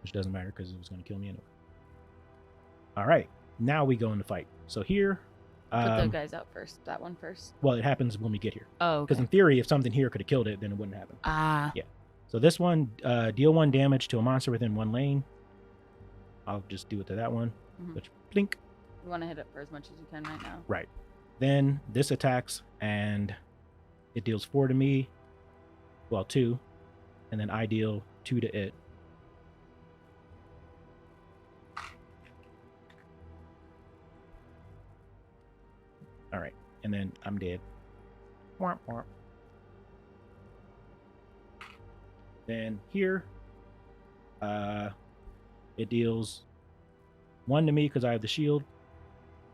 Which doesn't matter because it was going to kill me anyway. All right. Now we go into fight. So here... Put the guys out first. That one first. Well, it happens when we get here. Oh, Because okay. in theory, if something here could have killed it, then it wouldn't happen. Ah. Yeah. So this one, deal 1 damage to a monster within 1 lane. I'll just do it to that one. Which, blink. You want to hit it for as much as you can right now. Right. Then this attacks, and it deals 4 to me. Well, 2. And then I deal 2 to it. All right. And then I'm dead. Womp, womp. Then here, it deals 1 to me because I have the shield.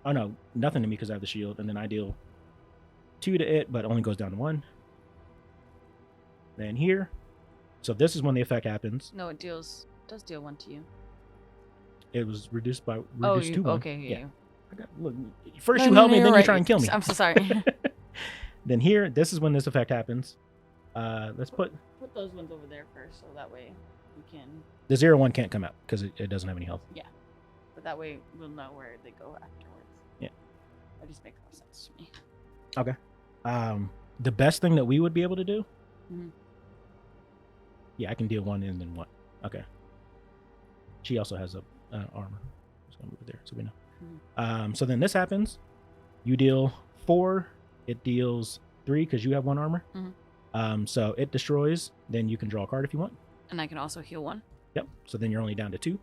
Oh no, nothing to me because I have the shield. And then I deal 2 to it, but it only goes down to 1. Then here. So this is when the effect happens. No, it does deal 1 to you. It was reduced to 1. Okay, Yeah. yeah. Look, first you help me, then you try and kill me. I'm so sorry. Then here, this is when this effect happens. Let's put those ones over there first, so that way we can. the 0-1 can't come out because it doesn't have any health. Yeah, but that way we'll know where they go afterwards. Yeah, that just makes more sense to me. Okay. The best thing that we would be able to do. Mm-hmm. Yeah, I can deal 1 and then 1. Okay. She also has a armor. Just gonna move it there so we know. Mm-hmm. So then this happens. You deal 4. It deals 3 because you have 1 armor. Mm-hmm. So it destroys. Then you can draw a card if you want. And I can also heal 1. Yep. So then you're only down to 2.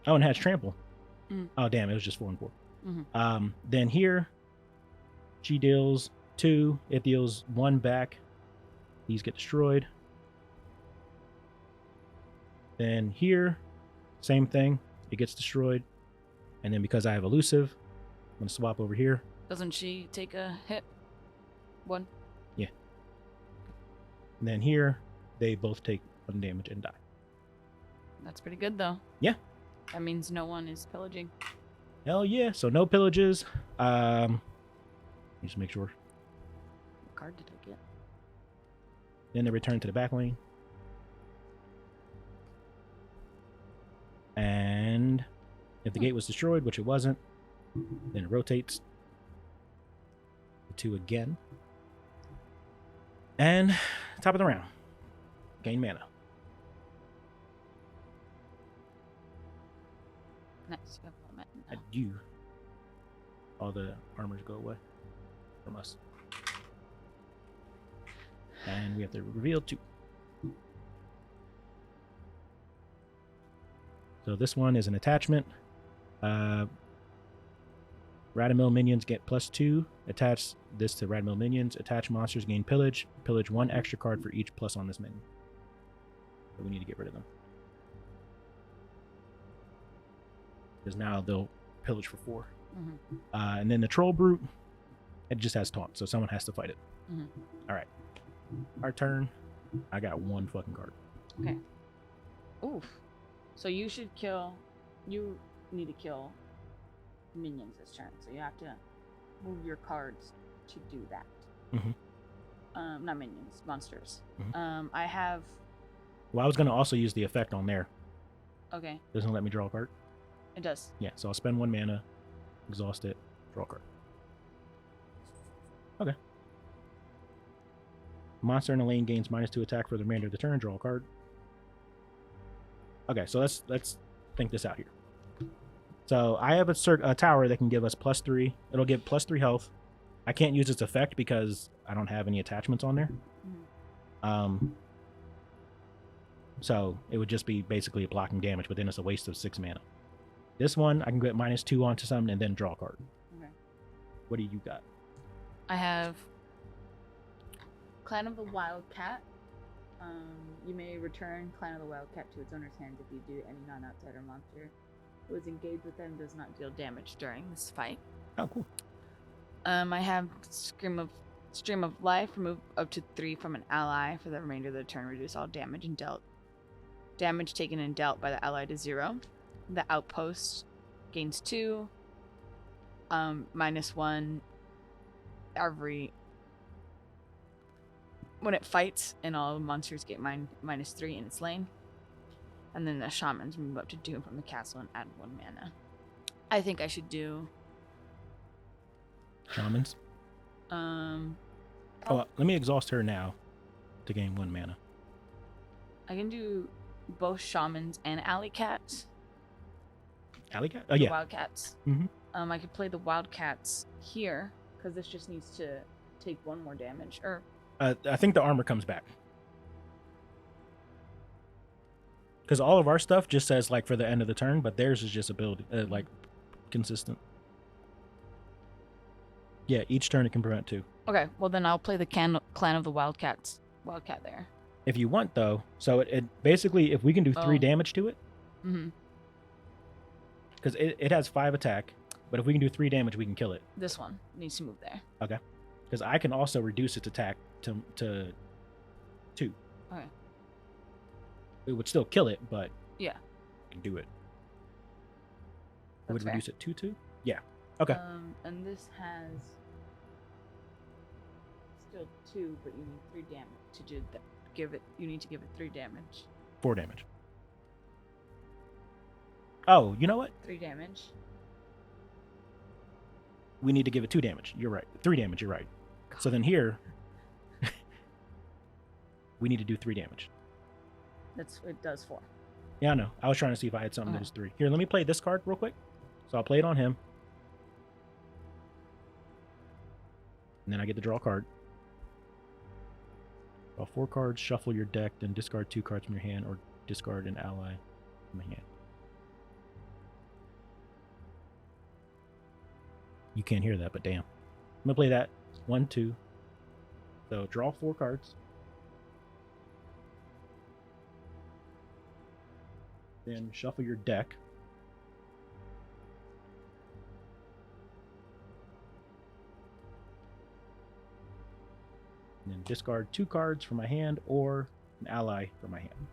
Oh, and it has trample. Mm. Oh, damn. It was just 4 and 4. Mm-hmm. Then here, she deals 2. It deals 1 back. These get destroyed. Then here, same thing. It gets destroyed. And then because I have elusive, I'm going to swap over here. Doesn't she take a hit? 1. Yeah. And then here, they both take 1 damage and die. That's pretty good, though. Yeah. That means no one is pillaging. Hell yeah. So no pillages. Just make sure. What card did I get? Then they return to the back lane. And if the gate was destroyed, which it wasn't, then it rotates the 2 again. And top of the round. Gain mana. Nice. You have one mana now. You. All the armors go away from us. And we have to reveal 2. So this one is an attachment. Radamill minions get +2. Attach this to Radamill minions. Attach monsters gain pillage. Pillage 1 extra card for each plus on this minion. So we need to get rid of them. Because now they'll pillage for 4. Mm-hmm. And then the troll brute, it just has taunt, so someone has to fight it. Mm-hmm. All right. our turn. I got one fucking card. Okay. Oof. So you should kill. You need to kill minions this turn. So you have to move your cards to do that. Mm-hmm. Not minions, monsters. Mm-hmm. I have. Well, I was gonna also use the effect on there. Okay. Doesn't let me draw a card. It does. Yeah, so I'll spend 1 mana, exhaust it, draw a card. Okay. Monster in a lane gains -2 attack for the remainder of the turn. Draw a card. Okay, so let's think this out here. So I have a tower that can give us +3. It'll give +3 health. I can't use its effect because I don't have any attachments on there. Mm-hmm. So it would just be basically blocking damage, but then it's a waste of 6 mana. This one, I can get -2 onto something and then draw a card. Okay. What do you got? I have Clan of the Wildcat. You may return Clan of the Wildcat to its owner's hand if you do. Any non-outsider monster who is engaged with them does not deal damage during this fight. Oh, cool. I have Stream of Life. Remove up to 3 from an ally for the remainder of the turn. Reduce all damage taken and dealt by the ally to 0. The Outpost gains 2. -1 every. When it fights, and all monsters get -3 in its lane. And then the Shamans move up to 2 from the castle and add 1 mana. I think I should do. Shamans? Let me exhaust her now to gain 1 mana. I can do both Shamans and Alley Cats. Alley Cat? Oh, yeah. Wildcats. Mm-hmm. I could play the Wildcats here, because this just needs to take 1 more damage. Or I think the armor comes back. Because all of our stuff just says, like, for the end of the turn, but theirs is just ability, like, consistent. Yeah, each turn it can prevent 2. Okay, well then I'll play the Clan of the Wildcats. Wildcat there. If you want, though, so it basically, if we can do 3 damage to it, Mm-hmm. because it has 5 attack, but if we can do 3 damage, we can kill it. This one needs to move there. Okay. Because I can also reduce its attack to 2. Okay. It would still kill it, but Yeah. I can do it. It That's would fair. reduce it to 2? Yeah. Okay. And this has still 2, but you need 3 damage to do that. You need to give it 3 damage. 4 damage. Oh, you know what? 3 damage. We need to give it 2 damage. You're right. 3 damage, you're right. So then here, we need to do 3 damage. It does 4. Yeah, I know. I was trying to see if I had something that was 3. Here, let me play this card real quick. So I'll play it on him. And then I get to draw a card. Draw 4 cards, shuffle your deck, then discard 2 cards from your hand, or discard an ally from the hand. You can't hear that, but damn. I'm gonna play that. 1, 2. So draw 4 cards. Then shuffle your deck. And then discard 2 cards from my hand or an ally from my hand.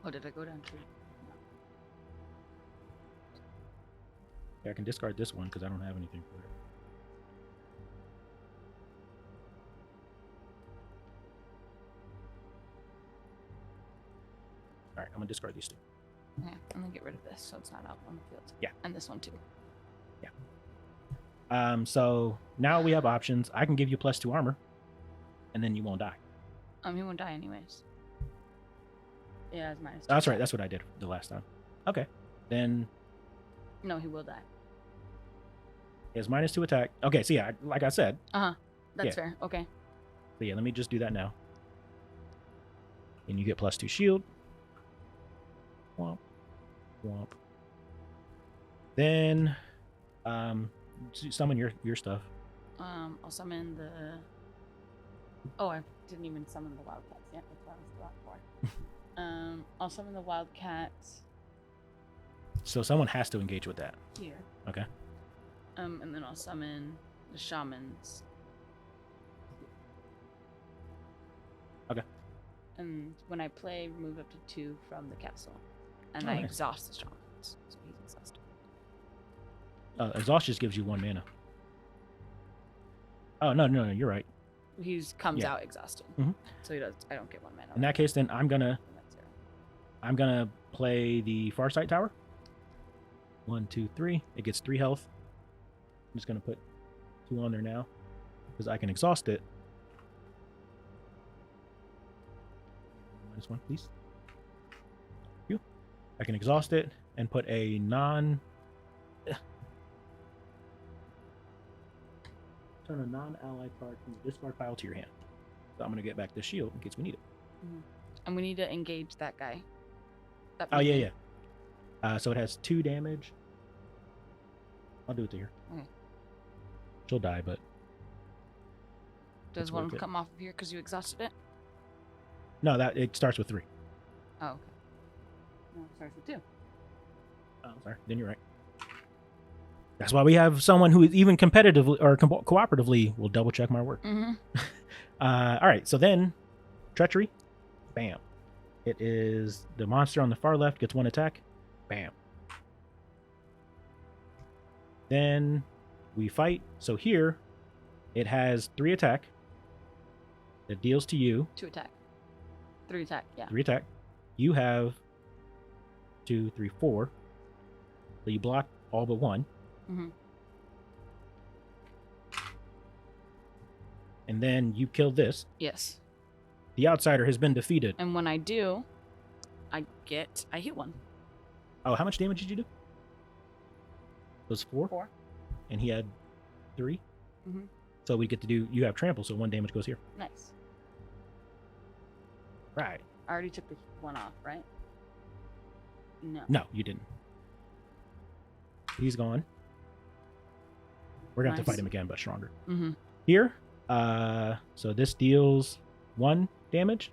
Oh, did I go down 2? Yeah, I can discard this one because I don't have anything for it. Alright, I'm gonna discard these 2. Okay, I'm gonna get rid of this so it's not out on the field. Yeah. And this one too. Yeah. So now we have options. I can give you +2 armor, and then you won't die. He won't die anyways. Yeah, it's -2. That's right. That's what I did the last time. Okay. Then No, he will die. he has -2 attack. Okay, so yeah, like I said. That's Yeah. fair. Okay. So yeah, let me just do that now. And you get +2 shield. Womp. Womp. Then summon your stuff. I'll summon the. Oh, I didn't even summon the Wildcats yet. That's what I was still out for. I'll summon the Wildcats So someone has to engage with that. here. Okay. And then I'll summon the shamans. Okay. And when I play, remove up to 2 from the castle. And Oh, I nice. exhaust the shamans. So he's exhausted. Exhaust just gives you 1 mana. Oh, no, you're right. He comes Yeah. out exhausted. Mhm. So he does. I don't get 1 mana. In that case, then I'm gonna play the Farsight Tower. 1, 2, 3. It gets 3 health. I'm just gonna put 2 on there now because I can exhaust it. -1, please. Thank you. I can exhaust it and put a turn a non-ally card from the discard pile to your hand. So I'm gonna get back this shield in case we need it. And we need to engage that guy. That Oh yeah, minion. yeah. So it has 2 damage. I'll do it to her. Okay. She'll die, but Does it's one worth it. come off of here because you exhausted it? no, that it starts with 3. Oh, okay. No, it starts with 2. Oh, sorry. Then you're right. That's why we have someone who even competitively or cooperatively will double check my work. Mm-hmm. All right. So then, treachery, bam. It is the monster on the far left gets 1 attack, bam. Then we fight. So here, it has 3 attack. It deals to you 2 attack. 3 attack, yeah. 3 attack. You have 2, 3, 4. So you block all but 1. Mm-hmm. And then you kill this. Yes. The outsider has been defeated. And when I do, I hit 1. Oh, how much damage did you do? It was 4? 4. And he had 3? Mm-hmm. So we get to do, you have trample, so 1 damage goes here. Nice. Right. I already took the 1 off, right? No. No, you didn't. He's gone. We're going to have to Nice. fight him again, but stronger. Mm-hmm. Here, so this deals 1 damage.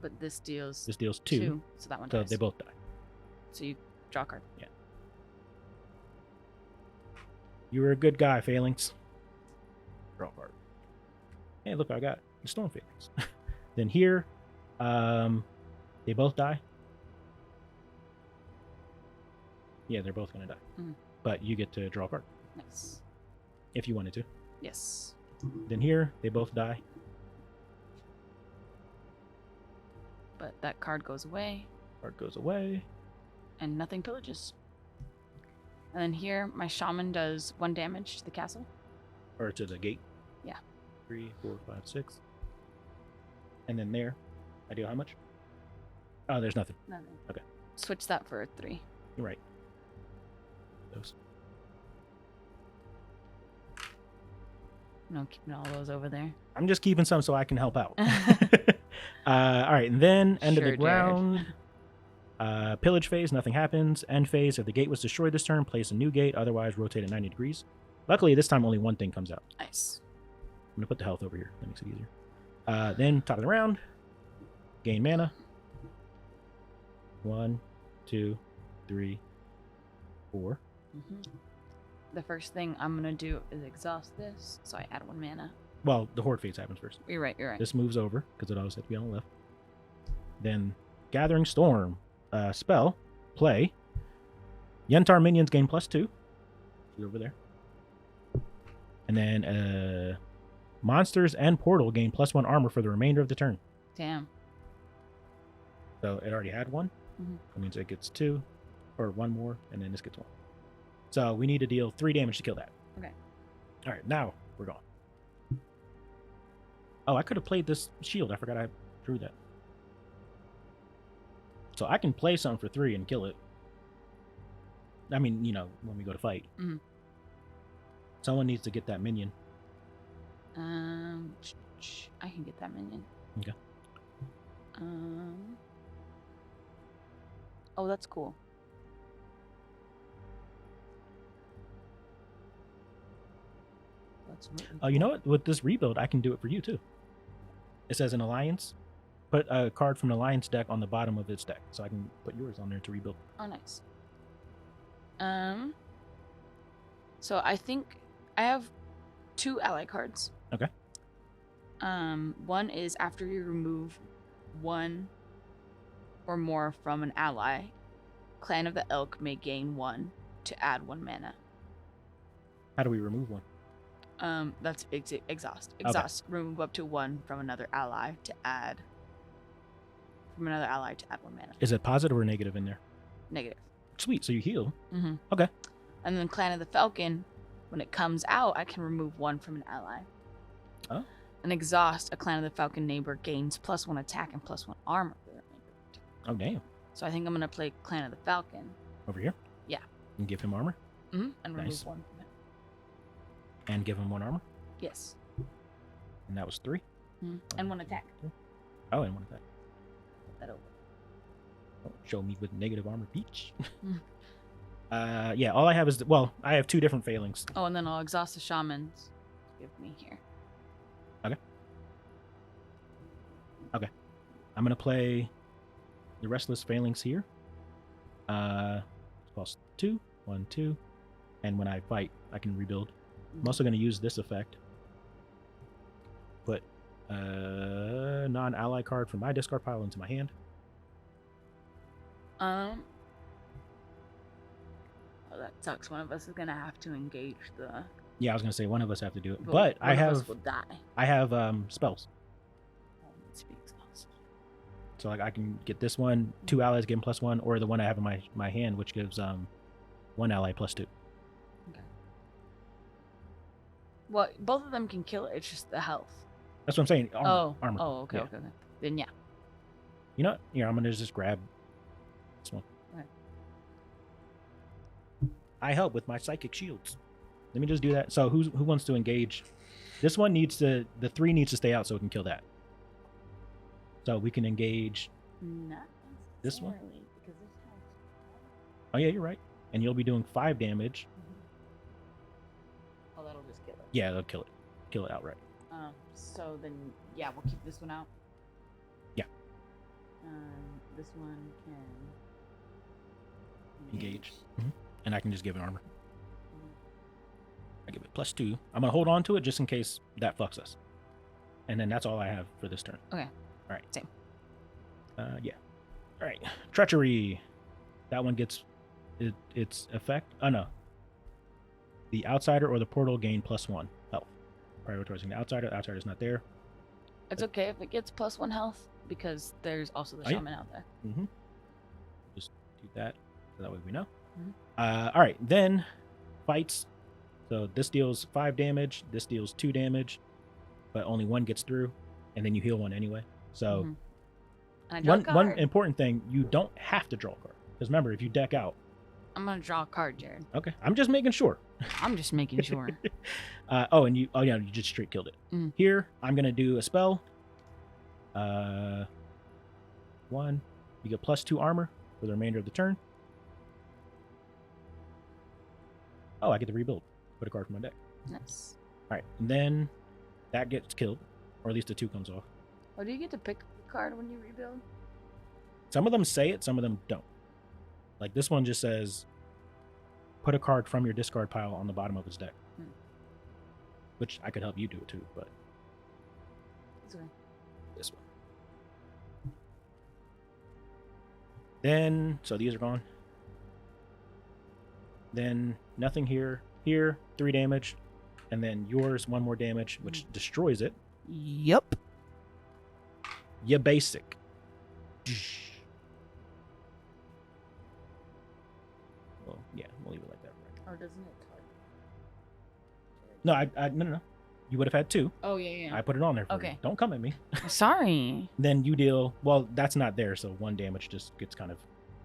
But this deals This deals 2. so that one So dies. they both die. So you draw a card. Yeah. You were a good guy, Phalanx. Draw a card. Hey, look what I got. The Storm Phalanx. Then here, they both die. Yeah, they're both going to die. Mhm. But you get to draw a card Nice. if you wanted to. Yes. Then here, they both die. But that card goes away, Card goes away. and nothing pillages. And then here, my shaman does 1 damage to the castle. Or to the gate. Yeah. 3, 4, 5, 6. And then there, I do how much? Oh, there's nothing. Nothing. Okay. Switch that for a 3. You're right. Those. No, keeping all those over there. I'm just keeping some so I can help out. All right, and then end of Sure, the Jared. ground. Pillage phase, nothing happens. End phase, if the gate was destroyed this turn, place a new gate. Otherwise, rotate it 90 degrees. Luckily, this time only 1 thing comes out. Nice. I'm gonna put the health over here. That makes it easier. Then top of the round, gain mana. 1, 2, 3, 4. Mm-hmm. The first thing I'm going to do is exhaust this, so I add 1 mana. Well, the horde phase happens first. You're right, you're right. This moves over because it always has to be on the left. Then Gathering Storm spell, play. Yentar minions gain +2. See over there. And then monsters and portal gain +1 armor for the remainder of the turn. Damn. So it already had 1. Mhm. That means it gets 2, or 1 more, and then this gets 1. So we need to deal 3 damage to kill that. Okay. All right, now we're gone. Oh, I could have played this shield. I forgot I drew that. So I can play something for 3 and kill it. I mean, you know, when we go to fight. Mhm. Someone needs to get that minion. I can get that minion. Okay. Oh, that's cool. That's really Oh, you know cool. what? With this rebuild, I can do it for you too. It says an alliance. Put a card from the alliance deck on the bottom of its deck, so I can put yours on there to rebuild. Oh, nice. So I think I have 2 ally cards. Okay. One is after you remove 1 or more from an ally, Clan of the Elk may gain 1 to add 1 mana. How do we remove one? That's exhaust. Okay. Exhaust. Remove up to 1 from another ally to add. From another ally to add 1 mana. Is it positive or negative in there? Negative. Sweet. So you heal. Mm-hmm. Okay. And then Clan of the Falcon, when it comes out, I can remove 1 from an ally. Oh. And exhaust, a Clan of the Falcon neighbor gains +1 attack and +1 armor. Oh damn. So I think I'm gonna play Clan of the Falcon. Over here. Yeah. And give him armor. Mm-hmm. And remove Nice. 1 from it. And give him 1 armor. Yes. And that was 3. Mm-hmm. And 1 attack. Oh, and 1 attack. Put that over. Oh, show me with negative armor, peach. Mm. Yeah. All I have is I have 2 different failings. Oh, and then I'll exhaust the shamans. Give me here. Okay. I'm gonna play the restless failings here. Cost 2, 1, 2, and when I fight, I can rebuild. I'm also gonna use this effect. Put non-ally card from my discard pile into my hand. Oh, that sucks. One of us is gonna have to engage the. Yeah, I was gonna say one of us have to do it, But but one I of have us will die. spells, Speaks also. so like I can get this one, 2 allies give them +1, or the one I have in my hand, which gives 1 ally +2. Okay. Well, both of them can kill it. It's just the health. That's what I'm saying. Armor. Oh, okay, Yeah. okay. Then yeah. You know what? Here, I'm gonna just grab this one. Okay. I help with my psychic shields. Let me just do that. So who wants to engage? This one the 3 needs to stay out so it can kill that. So we can engage. Not This one? necessarily, because this has. Oh yeah, you're right. And you'll be doing 5 damage. Oh, that'll just kill it. Yeah, they'll kill it. Kill it outright. So then, yeah, we'll keep this one out. Yeah. This one can Engage. And I can just give it armor. I give it +2. I'm gonna hold on to it just in case that fucks us. And then that's all I have for this turn. Okay. All right. Same. Yeah. All right. Treachery. That one gets its effect. Oh no. The outsider or the portal gain +1 health. Prioritizing the outsider. The outsider's not there. It's okay if it gets +1 health because there's also the Oh, yeah. shaman out there. Mm-hmm. Just do that so that way we know. Mhm. All right. Then fights. So this deals 5 damage. This deals 2 damage, but only 1 gets through, and then you heal 1 anyway. So Mhm. And I draw a one card. important thing: you don't have to draw a card, because remember, if you deck out. I'm gonna draw a card, Jared. Okay, I'm just making sure. I'm just making sure. You just straight killed it. Mm. Here, I'm gonna do a spell. 1. You get +2 armor for the remainder of the turn. Oh, I get to rebuild. Put a card from my deck. Nice. All right, and then that gets killed, or at least the 2 comes off. Oh, do you get to pick a card when you rebuild? Some of them say it, some of them don't. Like this one just says, put a card from your discard pile on the bottom of his deck. Which I could help you do it too, but It's okay. this one. Then, so these are gone. Then nothing here. Here, 3 damage. And then yours, 1 more damage, which destroys it. Yep. Ya basic. Well, yeah, we'll leave it like that. Right? Or doesn't it target? No, no. You would have had 2. Oh yeah. I put it on there for Okay. you. Don't come at me. Sorry. Then you deal. Well, that's not there, so 1 damage just gets kind of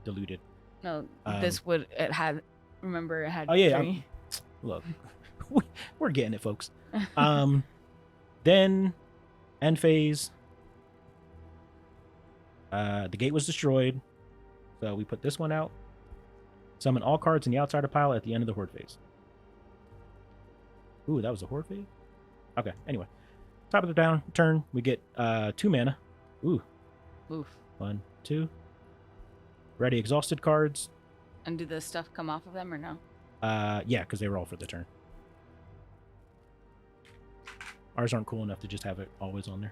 diluted. No, Um, this would it had. Remember, it had. Oh, yeah, 3. Look, we're getting it, folks. Then end phase. The gate was destroyed, so we put this one out. Summon all cards in the outsider pile at the end of the horde phase. Ooh, that was the horde phase? Okay, anyway. Top of the turn, we get 2 mana. Ooh. Oof. 1, 2. Ready exhausted cards. And do the stuff come off of them or no? Yeah, because they were all for the turn. Ours aren't cool enough to just have it always on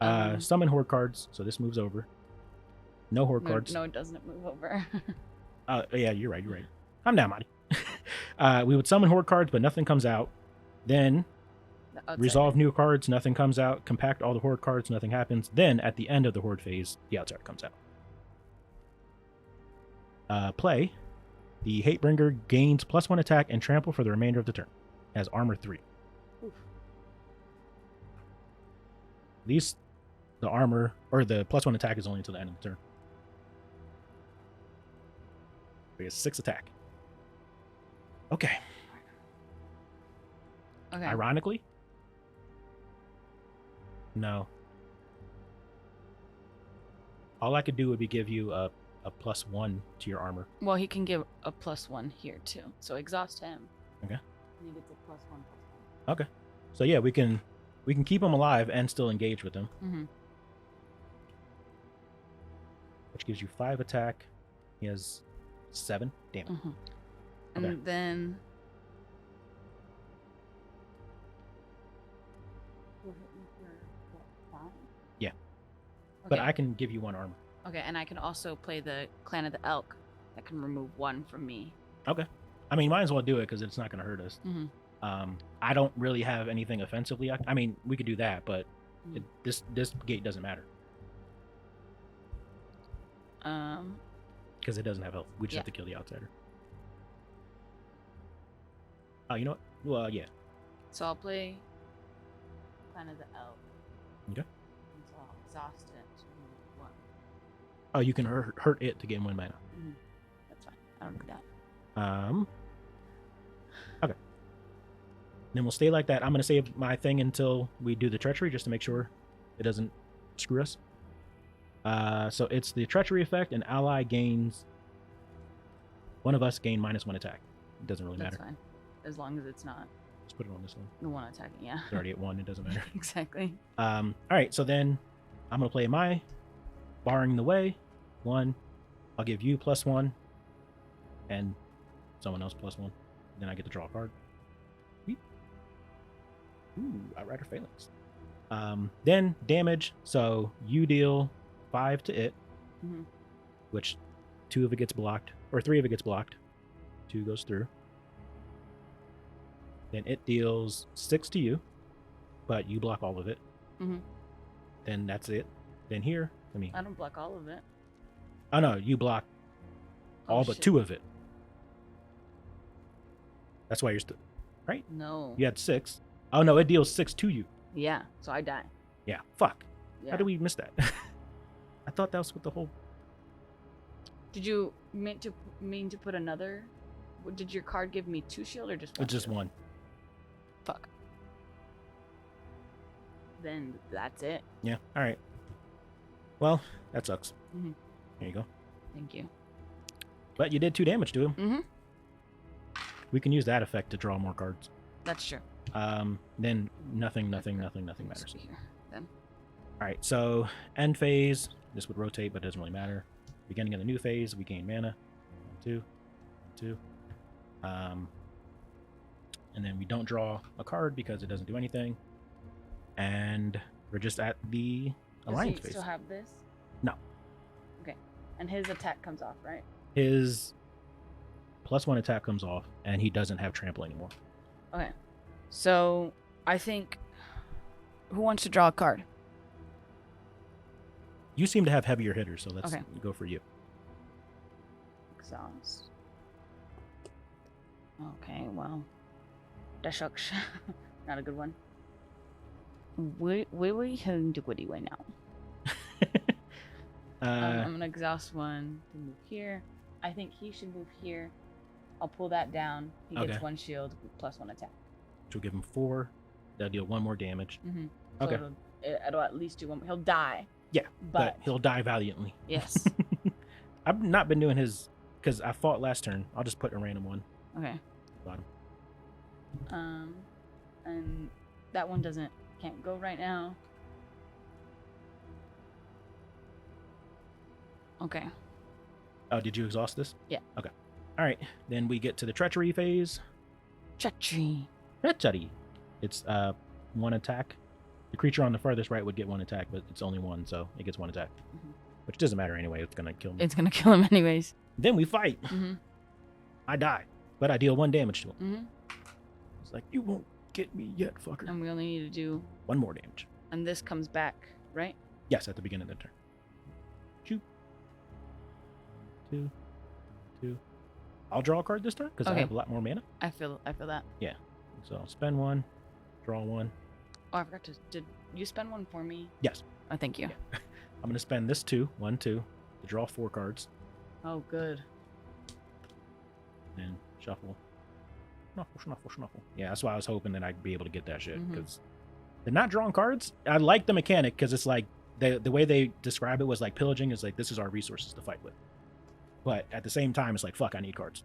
there. Summon horde cards, so this moves over. No horde cards. No, it doesn't move over. Yeah, you're right. I'm down, Marty. We would summon horde cards, but nothing comes out. Then resolve new cards, nothing comes out. Compact all the horde cards, nothing happens. Then at the end of the horde phase, the outsider comes out. Play. The Hatebringer gains +1 attack and trample for the remainder of the turn. Has armor 3. Oof. At least the armor or the +1 attack is only until the end of the turn. He has 6 attack. Okay. Ironically, no. All I could do would be give you a +1 to your armor. Well, he can give a +1 here too. So exhaust him. Okay. And he gets a +1/+1. Okay. So yeah, we can keep him alive and still engage with him. Mm-hmm. Which gives you 5 attack. He has 7. Damn it. Mm-hmm. And then yeah. Okay. But I can give you 1 armor. Okay, and I can also play the Clan of the Elk that can remove 1 from me. Okay. I mean, might as well do it because it's not going to hurt us. Mm-hmm. I don't really have anything offensively. I mean, we could do that, but this gate doesn't matter. Because it doesn't have health. We just have to kill the outsider. Oh, you know what? Well, yeah. So I'll play Clan of the Elk. Okay. And so I'll exhaust it to remove 1. Oh, you can hurt it to gain 1 mana. Mm-hmm. That's fine. I don't do that. Okay. Then we'll stay like that. I'm going to save my thing until we do the treachery just to make sure it doesn't screw us. So it's the treachery effect, and ally gains. One of us gain -1 attack. It doesn't really matter. That's fine. As long as it's not Let's put it on this one. the one attacking, yeah. It's already at 1. It doesn't matter. Exactly. All right. So then I'm going to play my barring the way 1. I'll give you +1 and someone else +1. Then I get to draw a card. Ooh, Outrider Phalanx. Then damage. So you deal 5 to it, which 2 of it gets blocked, or 3 of it gets blocked. 2 goes through. Then it deals 6 to you, but you block all of it. Then that's it. Then here, I don't block all of it. Oh no, you block all but 2 of it. That's why you're still right. No. You had 6. Oh no, it deals 6 to you. Yeah, so I die. Yeah. Fuck. Yeah. How did we miss that? I thought that was what the whole. Did you mean to put another? Did your card give me 2 shield or just 1? Just shield? 1. Fuck. Then that's it. Yeah. All right. Well, that sucks. There you go. Thank you. But you did 2 damage to him. We can use that effect to draw more cards. That's true. Then nothing matters. Here, then. All right. So end phase. This would rotate, but it doesn't really matter. Beginning of the new phase, we gain mana. 1, 2. And then we don't draw a card because it doesn't do anything. And we're just at the alliance phase. Does he still have this? No. Okay. And his attack comes off, right? His +1 attack comes off, and he doesn't have trample anymore. Okay. So I think. Who wants to draw a card? You seem to have heavier hitters, so let's go for you. Exhaust. Okay, well. Dashuks. Not a good one. Where are we heading to Woody right now? I'm gonna exhaust 1 to move here. I think he should move here. I'll pull that down. He gets 1 shield +1 attack. Which will give him 4. That'll deal 1 more damage. So Okay. It'll at least do 1. He'll die. Yeah, but he'll die valiantly. Yes. I've not been doing his because I fought last turn. I'll just put a random one. Okay. Bottom. And that one can't go right now. Okay. Oh, did you exhaust this? Yeah. Okay. All right, then we get to the treachery phase. Treachery. Treachery. It's one attack. The creature on the farthest right would get one attack, but it's only one, so it gets one attack. Which doesn't matter anyway. It's gonna kill me. It's gonna kill him anyways. Then we fight. I die, but I deal 1 damage to him. It's like, you won't get me yet, fucker. And we only need to do 1 more damage. And this comes back, right? Yes, at the beginning of the turn. Shoot. 2, 2. I'll draw a card this turn because I have a lot more mana. I feel that. Yeah. So I'll spend 1, draw 1. Oh, I forgot to. Did you spend 1 for me? Yes. Oh, thank you. Yeah. I'm gonna spend this 2, 1, 2, to draw 4 cards. Oh, good. And shuffle. Shuffle. Yeah, that's why I was hoping that I'd be able to get that shit because they're not drawing cards. I like the mechanic because it's like the way they describe it was like pillaging is like this is our resources to fight with. But at the same time, it's like fuck, I need cards.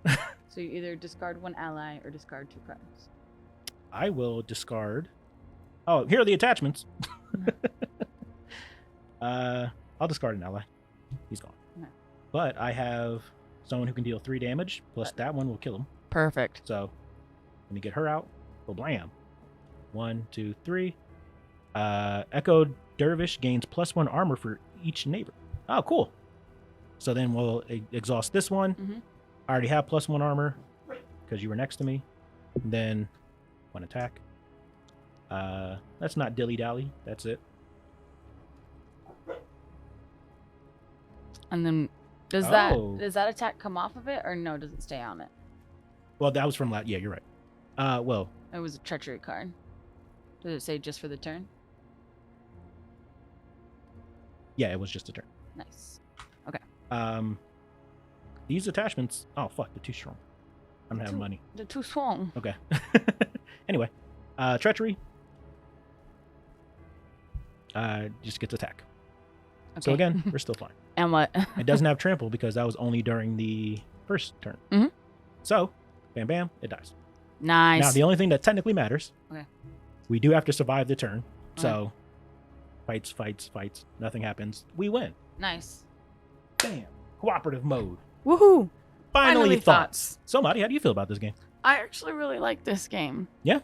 So you either discard 1 ally or discard 2 cards. I will discard. Oh, here are the attachments. I'll discard an ally. He's gone. Okay. But I have someone who can deal 3 damage, plus that one will kill him. Perfect. So let me get her out. Oh, blam. 1, 2, 3. Echo Dervish gains +1 armor for each neighbor. Oh, cool. So then we'll exhaust this one. I already have +1 armor because you were next to me. And then 1 attack. That's not dilly-dally. That's it. And then does that attack come off of it or no? Does it stay on it? Well, that was from last. Yeah, you're right. Well, it was a treachery card. Does it say just for the turn? Yeah, it was just a turn. Nice. Okay. These attachments. Oh fuck, they're too strong. I don't have money. They're too strong. Okay. Anyway, treachery. Just gets attack. Okay. So again, we're still fine. And what? It doesn't have trample because that was only during the first turn. So, bam, bam, it dies. Nice. Now, the only thing that technically matters, okay, we do have to survive the turn. So, fights, nothing happens. We win. Nice. Bam. Cooperative mode. Woohoo. Finally thoughts. So, Madi, how do you feel about this game? I actually really like this game. Yeah?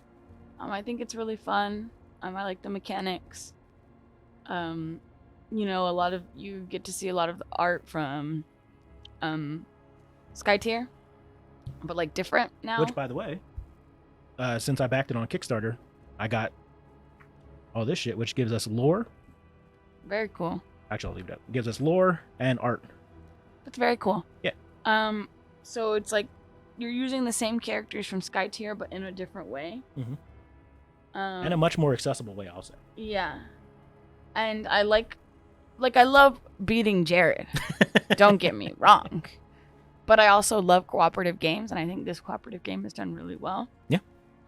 I think it's really fun. I like the mechanics. You know, you get to see a lot of the art from Skytear, but like different now. Which, by the way, since I backed it on Kickstarter, I got all this shit, which gives us lore. Very cool. Actually, I'll leave it up. It gives us lore and art. That's very cool. Yeah. So it's like you're using the same characters from Skytear, but in a different way. And a much more accessible way, I'll say. Yeah. And I I love beating Jared. Don't get me wrong. But I also love cooperative games, and I think this cooperative game is done really well. Yeah.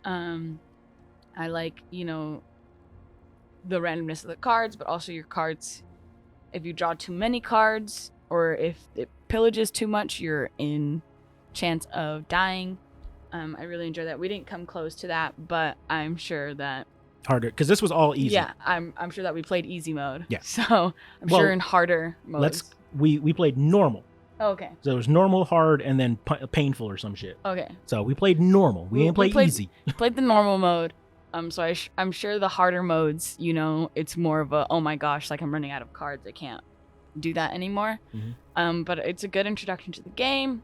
I like, the randomness of the cards, but also your cards. If you draw too many cards, or if it pillages too much, you're in chance of dying. I really enjoy that. We didn't come close to that, but I'm sure that harder because this was all easy. Yeah, I'm sure that we played easy mode. Yeah. So I'm sure in harder modes. We played normal. Okay. So it was normal, hard, and then painful or some shit. Okay. So we played normal. We didn't play easy. Played the normal mode. So I'm sure the harder modes, it's more of a oh my gosh, like I'm running out of cards. I can't do that anymore. But it's a good introduction to the game.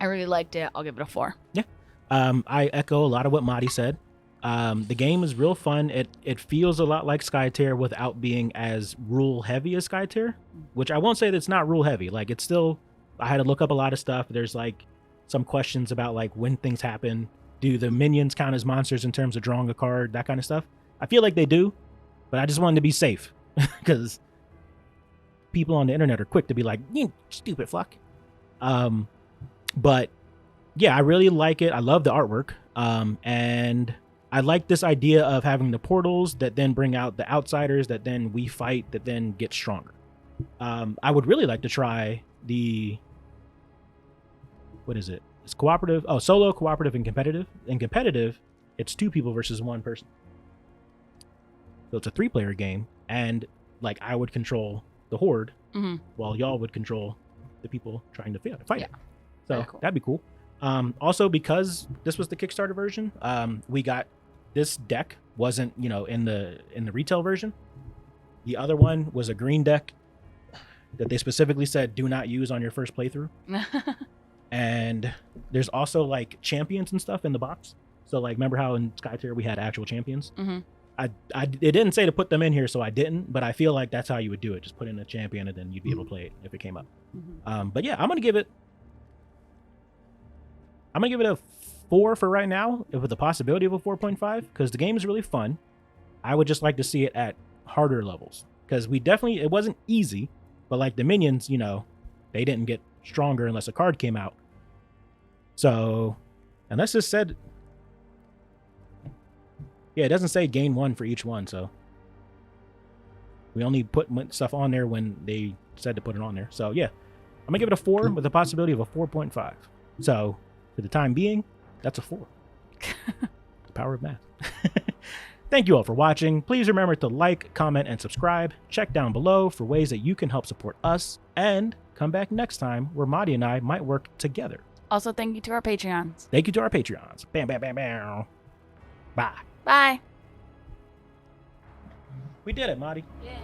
I really liked it. I'll give it a 4. Yeah. I echo a lot of what Madi said. The game is real fun. It feels a lot like Skytear without being as rule heavy as Skytear, which I won't say that it's not rule heavy. Like it's still, I had to look up a lot of stuff. There's like some questions about like when things happen. Do the minions count as monsters in terms of drawing a card, that kind of stuff? I feel like they do, but I just wanted to be safe because people on the internet are quick to be like, you stupid fuck. But yeah, I really like it. I love the artwork. And I like this idea of having the portals that then bring out the outsiders that then we fight that then get stronger. I would really like to try what is it? It's cooperative. Oh, solo, cooperative, and competitive. In competitive, it's 2 people versus 1 person. So it's a 3-player game, and like I would control the horde while y'all would control the people trying to fight it. So cool. That'd be cool. Also, because this was the Kickstarter version, we got this deck wasn't, in the retail version. The other one was a green deck that they specifically said do not use on your first playthrough. And there's also like champions and stuff in the box. So like, remember how in Skytear we had actual champions? Mm-hmm. It didn't say to put them in here, so I didn't. But I feel like that's how you would do it. Just put in a champion, and then you'd be able to play it if it came up. Mm-hmm. But yeah, I'm gonna give it a 4 for right now, with the possibility of a 4.5, because the game is really fun. I would just like to see it at harder levels, because it wasn't easy, but like the minions, they didn't get stronger unless a card came out. So, unless it said, yeah, it doesn't say gain 1 for each one, so we only put stuff on there when they said to put it on there. So yeah, I'm gonna give it a 4 with the possibility of a 4.5. So for the time being, that's a 4. The power of math. Thank you all for watching. Please remember to like, comment, and subscribe. Check down below for ways that you can help support us, and come back next time where Madi and I might work together. Also, thank you to our Patreons. Thank you to our Patreons. Bam, bam, bam, bam. Bye. Bye. We did it, Madi. Yay.